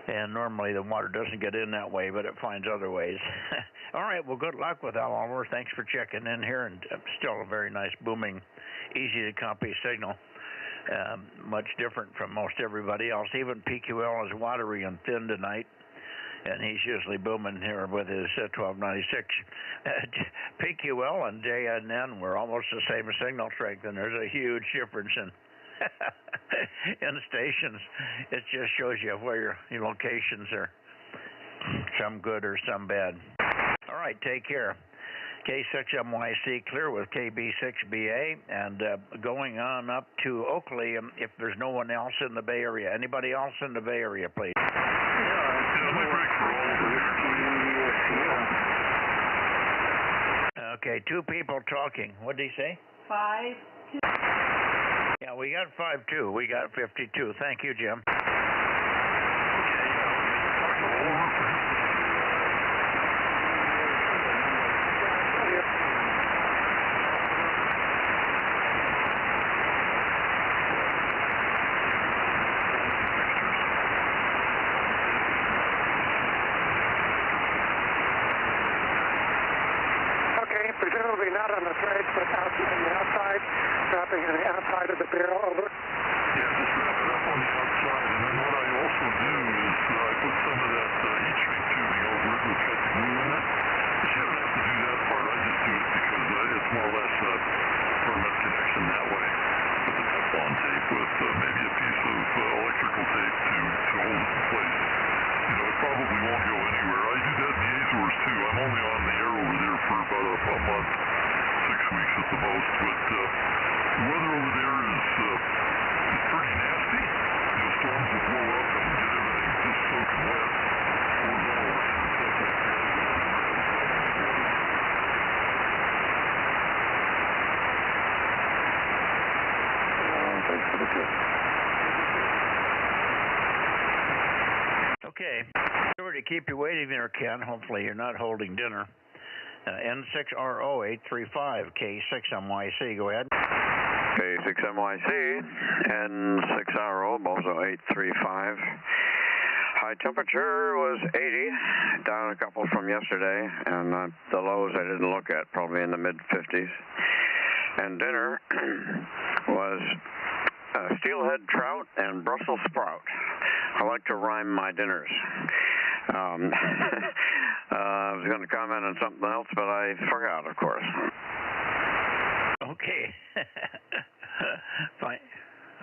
And normally the water doesn't get in that way, but it finds other ways. All right, well, good luck with that, Oliver. Thanks for checking in here, and still a very nice, booming, easy-to-copy signal. Much different from most everybody else. Even PQL is watery and thin tonight, and he's usually booming here with his 1296. PQL and JNN were almost the same signal strength, and there's a huge difference in stations. It just shows you where your locations are, some good or some bad. All right, take care. K6MYC clear with KB6BA, and going on up to Oakley if there's no one else in the Bay Area. Anybody else in the Bay Area, please? Okay, 2 people talking. What did he say? 5, 2. Yeah, we got 5-2. We got 52. Thank you, Jim. wrapping on the outside of the barrel, over. Yeah, just wrap it up on the outside, and then what I also do is I put some of that heat shrink tubing over it that's got the glue in it. But you don't have to do that part. I just do it because it's more or less a permanent connection that way. With the Teflon tape with maybe a piece of electrical tape to hold it in place. You know, it probably won't go anywhere. I do that in the Azores too. I'm only on the air over there for about a month, 6 weeks at the most. But the weather over there is pretty nasty. You know, storms will blow up and get everything just soaking wet. Or little rain and stuff like that. Thanks for the tip. Okay. Sorry to keep you waiting there, Ken. Hopefully you're not holding dinner. N6RO835, K6MYC. Go ahead. K6MYC, N6RO, Bozo 835. High temperature was 80, down a couple from yesterday, and the lows I didn't look at, probably in the mid-50s. And dinner was steelhead trout and Brussels sprout. I like to rhyme my dinners. I was going to comment on something else, but I forgot, of course. Okay. Fine.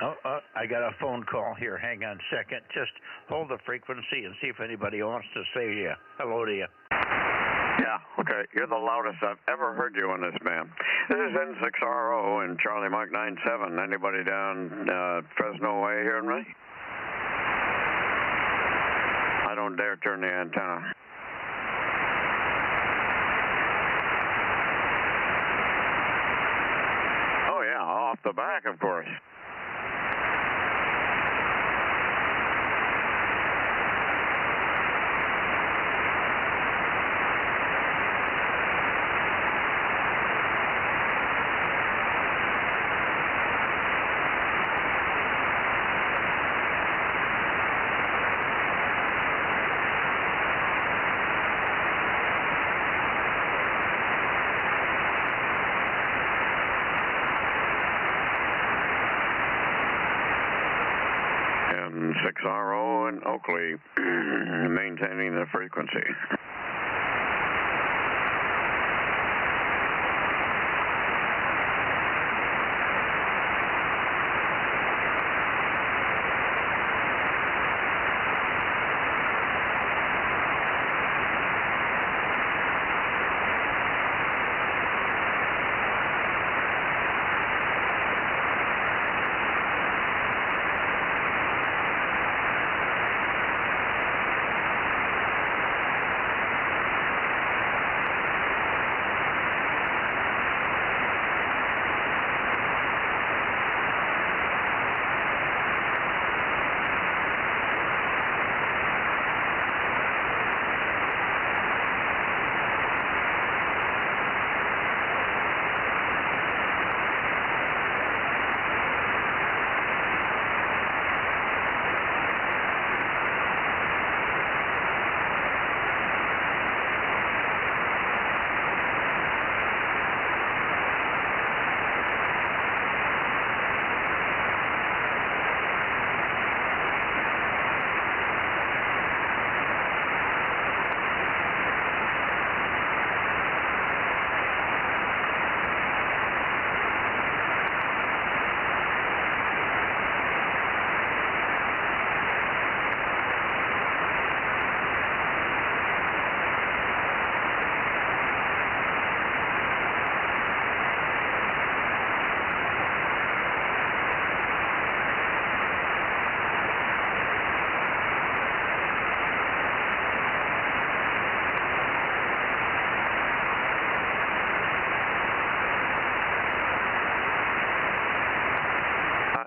Oh, I got a phone call here. Hang on a second. Just hold the frequency and see if anybody wants to say hello to you. Yeah, okay. You're the loudest I've ever heard you on this, man. This is N6RO and Charlie Mike 97. Anybody down Fresno way hearing me? I don't dare turn the antenna. Oh, yeah, off the back, of course. N6RO and Oakley, maintaining the frequency.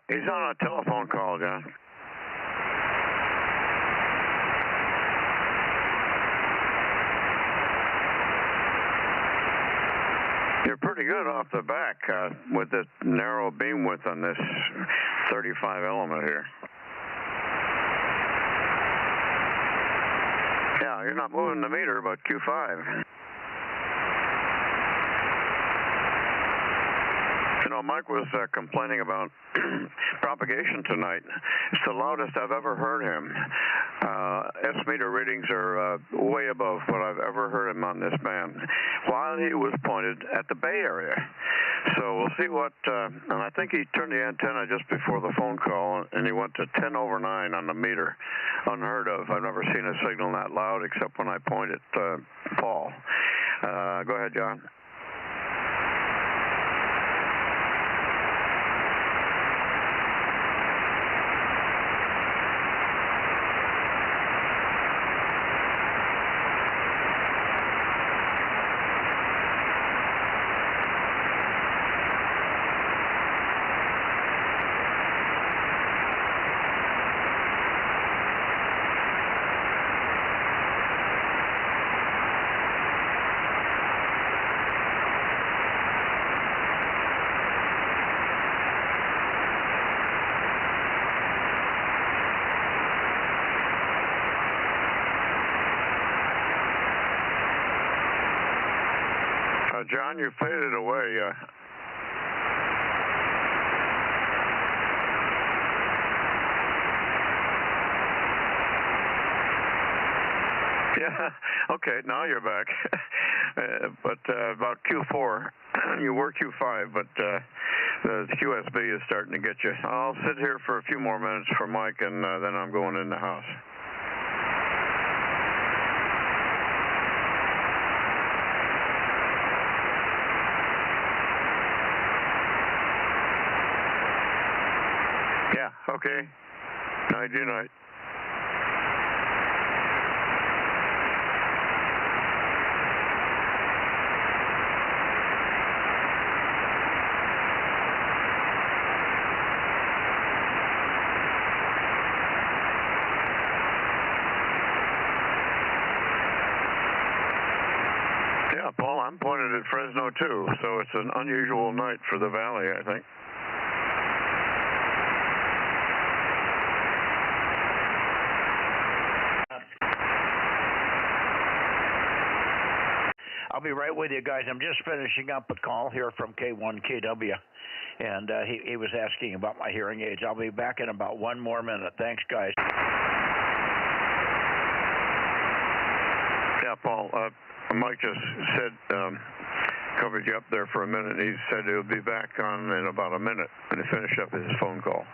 He's on a telephone call, John. You're pretty good off the back with this narrow beam width on this 35 element here. Yeah, you're not moving the meter, but Q5. You know, Mike was complaining about propagation tonight. It's the loudest I've ever heard him. S-meter readings are way above what I've ever heard him on this band, while he was pointed at the Bay Area. So we'll see what, and I think he turned the antenna just before the phone call, and he went to 10 over 9 on the meter. Unheard of. I've never seen a signal that loud except when I point at Paul. Go ahead, John. John, you faded away. Yeah, okay, now you're back. But about Q4, you were Q5, but the QSB is starting to get you. I'll sit here for a few more minutes for Mike, and then I'm going in the house. Yeah, okay. Night, good night. Yeah, Paul, I'm pointed at Fresno too, so it's an unusual night for the valley, I think. I'll be right with you guys. I'm just finishing up a call here from K1KW, and he was asking about my hearing aids. I'll be back in about 1 more minute. Thanks, guys. Yeah, Paul, Mike just said, covered you up there for a minute. He said he'll be back on in about a minute when he finished up his phone call.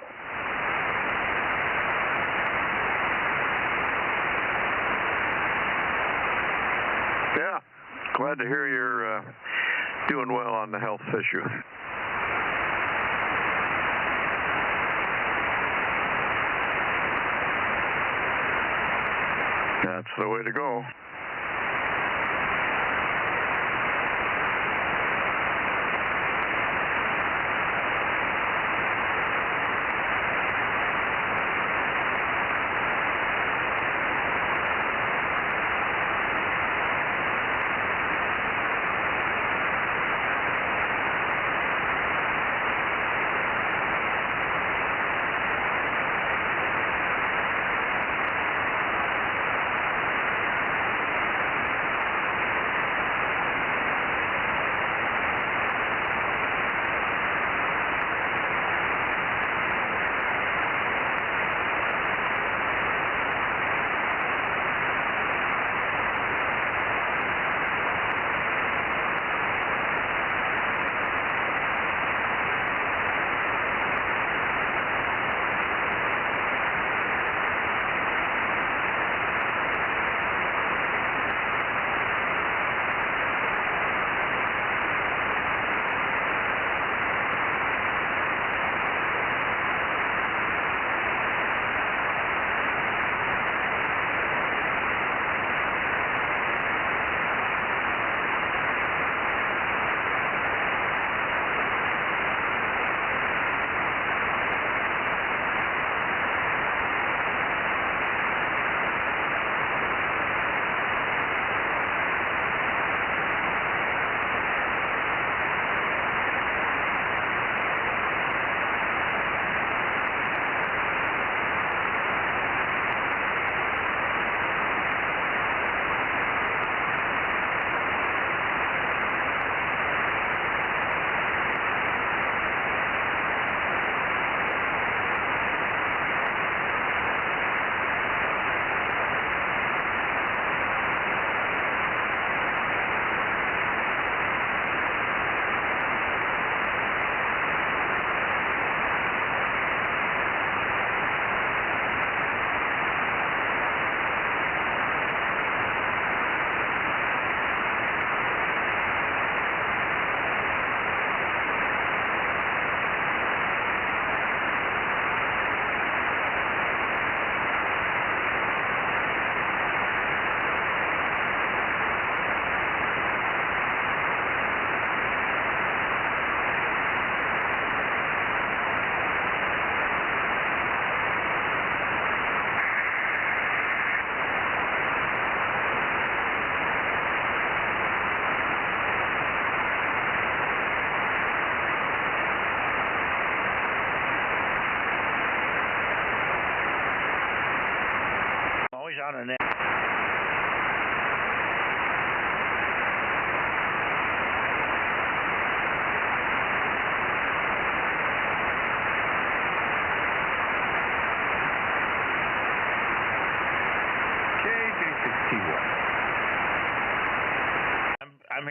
Yeah, glad to hear you're doing well on the health issue. That's the way to go.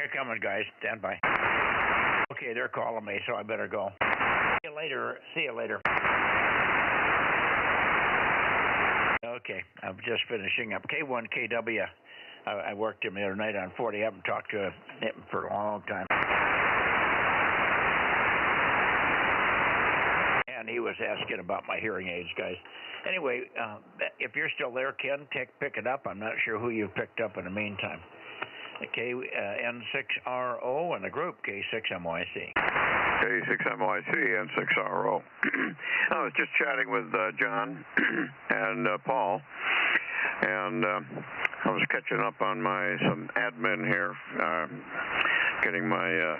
They're coming, guys. Stand by. Okay, they're calling me, so I better go. See you later. See you later. Okay, I'm just finishing up. K1KW. I worked him the other night on 40. I haven't talked to him for a long time. And he was asking about my hearing aids, guys. Anyway, if you're still there, Ken, pick it up. I'm not sure who you picked up in the meantime. N6RO and the group K6MYC. K6MYC, N6RO. I was just chatting with John and Paul, and I was catching up on some admin here, getting my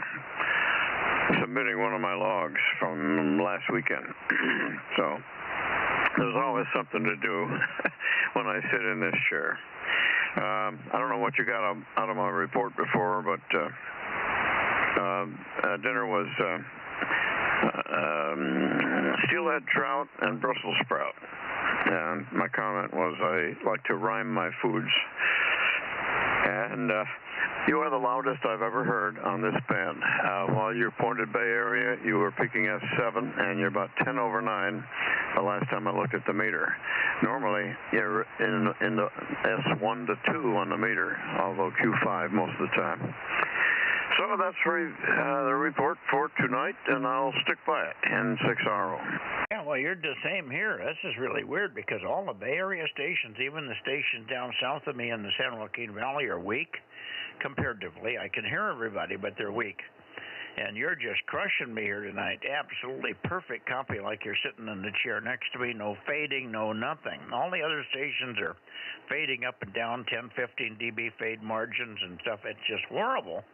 submitting one of my logs from last weekend. So there's always something to do when I sit in this chair. I don't know what you got out of my report before, but dinner was steelhead trout and Brussels sprout. And my comment was I like to rhyme my foods. And you are the loudest I've ever heard on this band. While you're Pointed Bay area, you were peaking S7, and you're about 10 over 9 the last time I looked at the meter. Normally, you're in the S1 to 2 on the meter, although Q5 most of the time. So that's the report for tonight, and I'll stick by it, N6RO. Yeah, well, you're the same here. This is really weird because all the Bay Area stations, even the stations down south of me in the San Joaquin Valley, are weak comparatively. I can hear everybody, but they're weak. And you're just crushing me here tonight. Absolutely perfect copy, like you're sitting in the chair next to me. No fading, no nothing. All the other stations are fading up and down, 10, 15 dB fade margins and stuff. It's just horrible.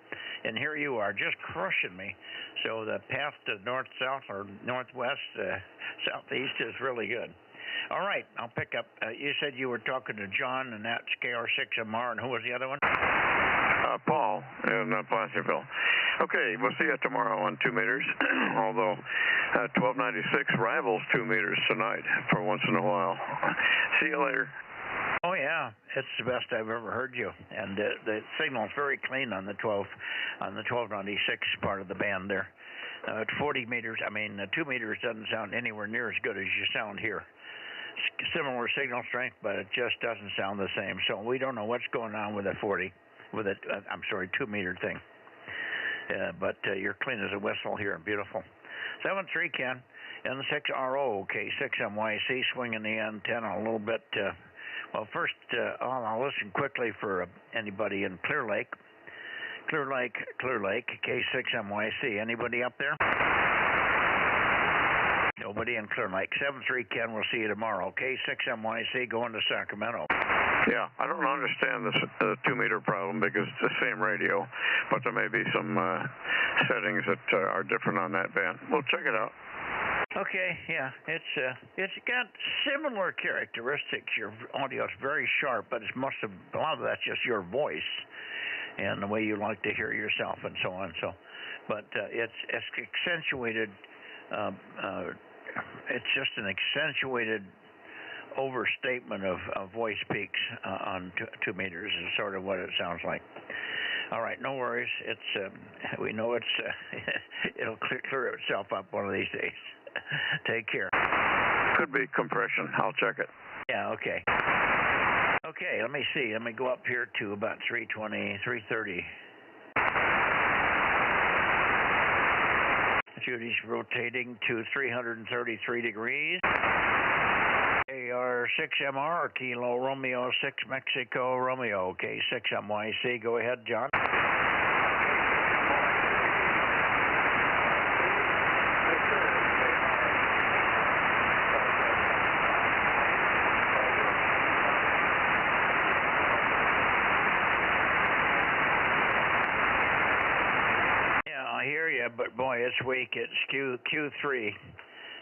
And here you are, just crushing me. So the path to north-south or northwest, southeast is really good. All right, I'll pick up. You said you were talking to John, and that's KR6MR, and who was the other one? Paul in Placerville. Okay, we'll see you tomorrow on 2 meters, although 1296 rivals 2 meters tonight for once in a while. See you later. Oh, yeah, it's the best I've ever heard you. And the signal's very clean on the 1296 part of the band there. At 40 meters, 2 meters doesn't sound anywhere near as good as you sound here. Similar signal strength, but it just doesn't sound the same. So we don't know what's going on with the 2 meter thing. But you're clean as a whistle here and beautiful. 7-3 Ken, N6RO, K6MYC, swinging the antenna a little bit. Well, first, I'll listen quickly for anybody in Clear Lake, K6MYC. Anybody up there? Nobody in Clear Lake. 7-3 Ken, we'll see you tomorrow. K6MYC going to Sacramento. Yeah, I don't understand this 2 meter problem because it's the same radio, but there may be some settings that are different on that band. We'll check it out. Okay, yeah, it's got similar characteristics. Your audio is very sharp, but a lot of that's just your voice and the way you like to hear yourself and so on. But it's accentuated. It's just an accentuated overstatement of voice peaks on 2 meters is sort of what it sounds like. All right, no worries. We know it'll clear itself up one of these days. Take care. Could be compression. I'll check it. Yeah, okay. Okay, let me see. Let me go up here to about 320, 330. Judy's rotating to 333 degrees. AR6MR, Kilo Romeo 6 Mexico Romeo, K6MYC. Go ahead, John. But boy, it's weak. It's Q3,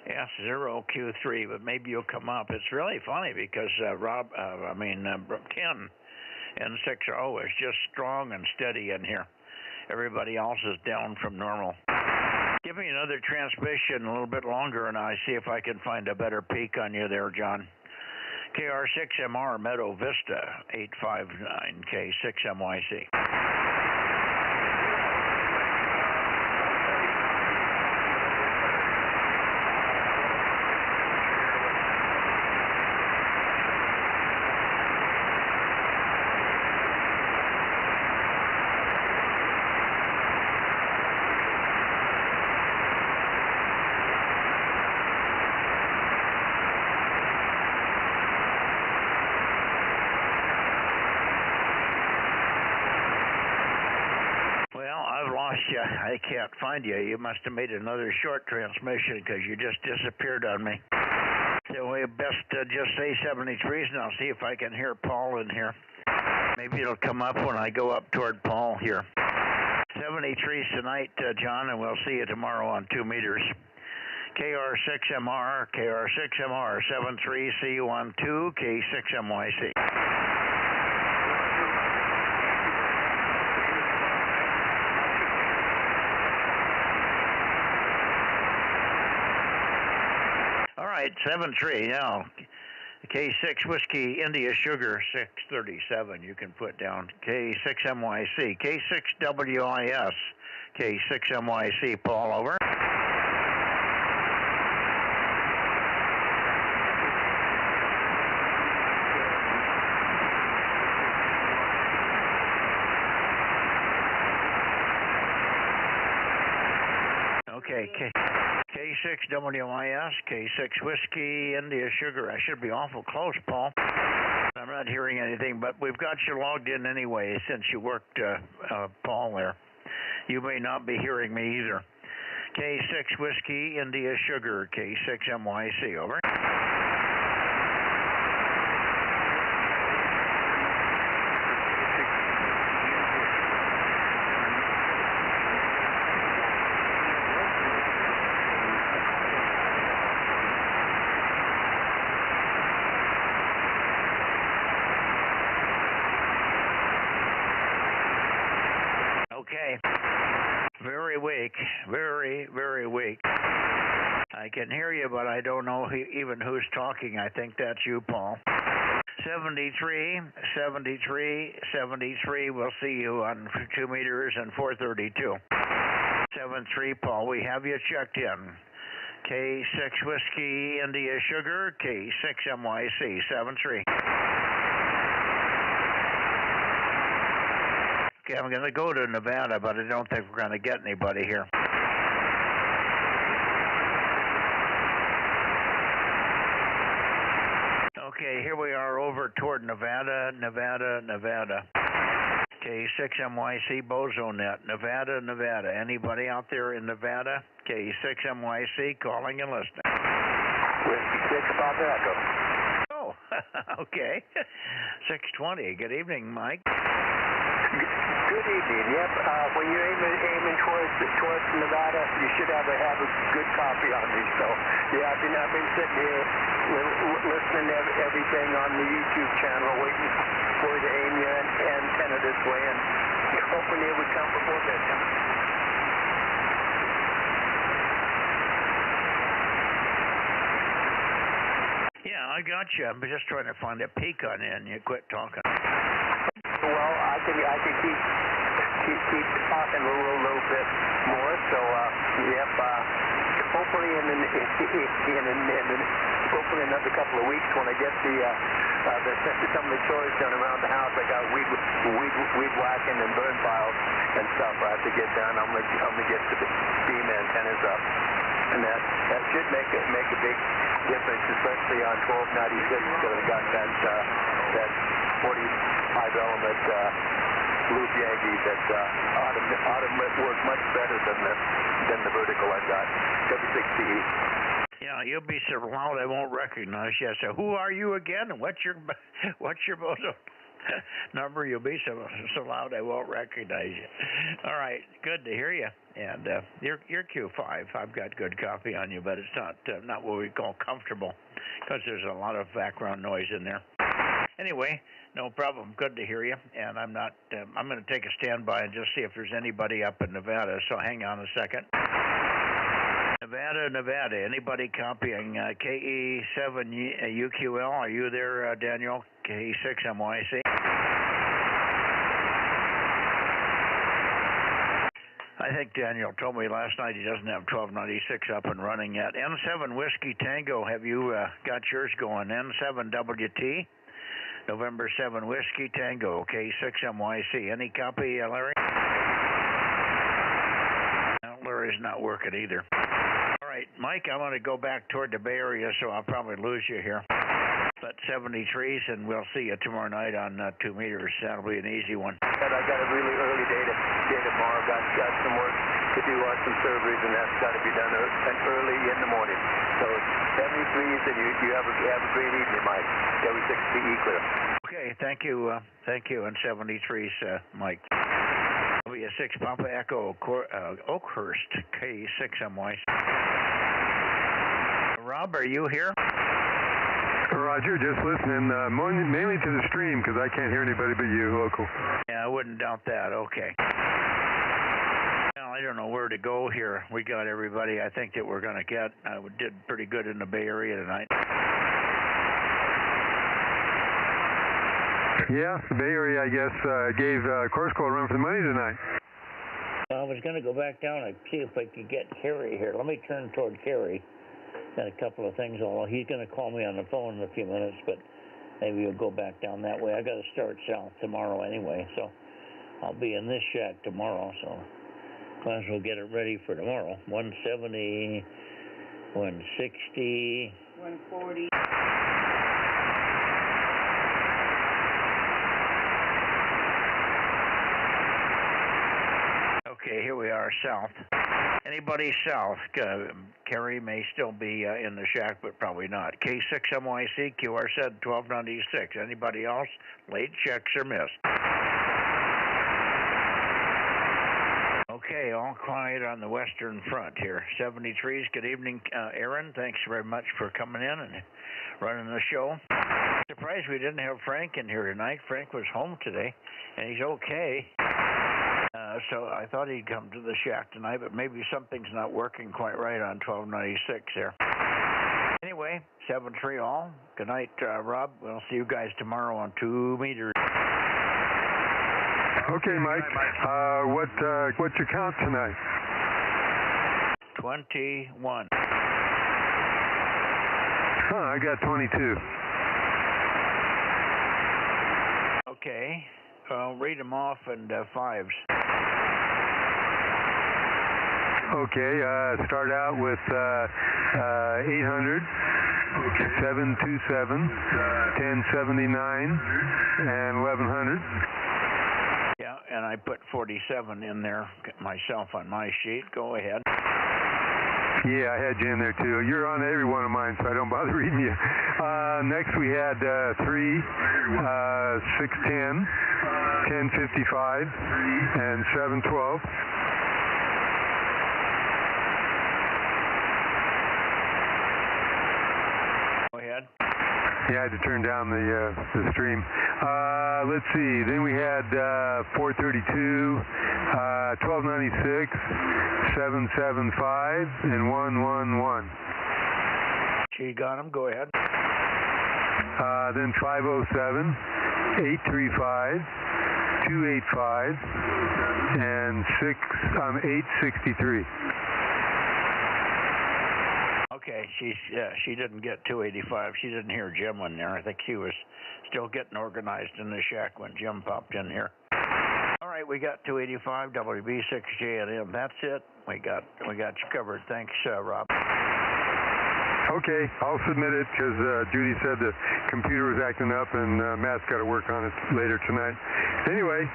S0Q3, but maybe you'll come up. It's really funny because Ken N6RO is just strong and steady in here. Everybody else is down from normal. Give me another transmission a little bit longer, and I see if I can find a better peak on you there, John. KR6MR Meadow Vista 859 K6MYC. you. I can't find you. You must have made another short transmission because you just disappeared on me. So we best just say 73s, and I'll see if I can hear Paul in here. Maybe it'll come up when I go up toward Paul here. 73s tonight, John, and we'll see you tomorrow on 2 meters. KR6MR, KR6MR, 73, see you on 2, K6MYC. All right, 73 now. K6 Whiskey India Sugar 637. You can put down K6MYC. K6WIS. K6MYC. Paul, over. Okay, K6WIS, K6 Whiskey, India Sugar. I should be awful close, Paul. I'm not hearing anything, but we've got you logged in anyway since you worked, Paul, there. You may not be hearing me either. K6 Whiskey, India Sugar, K6MYC, over. Okay. Very weak. Very, very weak. I can hear you, but I don't know even who's talking. I think that's you, Paul. 73, 73, 73. We'll see you on 2 meters and 432. 73, Paul. We have you checked in. K6 Whiskey, India Sugar, K6MYC, 73. Okay, I'm going to go to Nevada, but I don't think we're going to get anybody here. Okay, here we are over toward Nevada. K6MYC Bozo Net, Nevada. Anybody out there in Nevada? K6MYC calling and listening. Whiskey 6, Papa Echo. Oh, okay. 620. Good evening, Mike. Good evening. Yep. When you're aiming towards Nevada, you should have a good copy on me. So, yeah, I've been sitting here listening to everything on the YouTube channel, waiting for you to aim your antenna this way, and hoping it would come before bedtime. Yeah, I got you. I'm just trying to find a peak on you, and you quit talking. Well, I can keep talking a little bit more. So, yep. Hopefully hopefully another couple of weeks when I get some of the chores done around the house. I got weed whacking and burn piles and stuff I have to get done. I'm gonna get the beam antennas up, and that should make a big difference, especially on 1296 because I got that 45 element loop Yankee that ought to work much better than the vertical I got. W6TE. Yeah, you'll be so loud I won't recognize you. So who are you again? And what's your Bozo number? You'll be so loud I won't recognize you. All right, good to hear you. And you're Q5. I've got good copy on you, but it's not what we call comfortable because there's a lot of background noise in there. Anyway, no problem. Good to hear you. And I'm going to take a standby and just see if there's anybody up in Nevada. So hang on a second. Nevada. Anybody copying KE7UQL? Are you there, Daniel? K6MYC. I think Daniel told me last night he doesn't have 1296 up and running yet. N7 Whiskey Tango, have you got yours going? N7WT? November 7 Whiskey Tango, K6MYC. Any copy, Larry? No, Larry's not working either. All right, Mike, I'm going to go back toward the Bay Area, so I'll probably lose you here. but 73s, and we'll see you tomorrow night on 2 meters. That'll be an easy one. And I got a really early day tomorrow. Got some work to do on some servers, and that's got to be done early in the morning. So 73s, and you have a great evening, Mike. KW6BE clear. Okay, thank you, and 73s, Mike. It'll be a 6 Papa Echo Oakhurst K6MY. Rob, are you here? Roger, just listening, mainly to the stream because I can't hear anybody but you, local. Yeah, I wouldn't doubt that. Okay. Well, I don't know where to go here. We got everybody I think that we're going to get. We did pretty good in the Bay Area tonight. Yeah, the Bay Area, I guess, gave Course Call a run for the money tonight. I was going to go back down and see if I could get Kerry here. Let me turn toward Kerry. Got a couple of things. Although he's going to call me on the phone in a few minutes, but maybe we'll go back down that way. I got to start south tomorrow anyway, so I'll be in this shack tomorrow. So might as well get it ready for tomorrow. 170, 160, 140. Okay, here we are south. Anybody south? Kerry may still be in the shack, but probably not. K6MYC, QR said 1296. Anybody else? Late checks are missed. Okay, all quiet on the western front here. 73s, good evening, Aaron. Thanks very much for coming in and running the show. Surprised we didn't have Frank in here tonight. Frank was home today, and he's okay. So I thought he'd come to the shack tonight, but maybe something's not working quite right on 1296 there. Anyway, 7-3 all. Good night, Rob. We'll see you guys tomorrow on 2 meters. Okay, Mike. What's your count tonight? 21. I got 22. Okay. Read them off and fives. Okay, start out with 800, 727, 1079, and 1100. Yeah, and I put 47 in there myself on my sheet. Go ahead. Yeah, I had you in there too. You're on every one of mine, so I don't bother reading you. Next we had 3, 610, 1055, and 712. Go ahead. Yeah, I had to turn down the stream. Let's see. Then we had 432, 1296, 775, and 111. She got them. Go ahead. Then 507, 835, 285, and 863. Okay, she didn't get 285. She didn't hear Jim in there. I think she was still getting organized in the shack when Jim popped in here. All right, we got 285 WB6JNM. That's it. We got you covered. Thanks, Rob. Okay, I'll submit it because Judy said the computer was acting up and Matt's got to work on it later tonight. Anyway,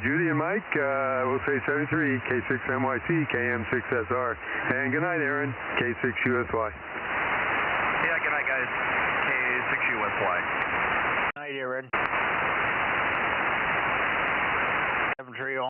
Judy and Mike, we'll say 73, K6MYC, KM6SR. And good night, Aaron, K6USY. Yeah, good night, guys. K6USY. Good night, Aaron. 7-3 all.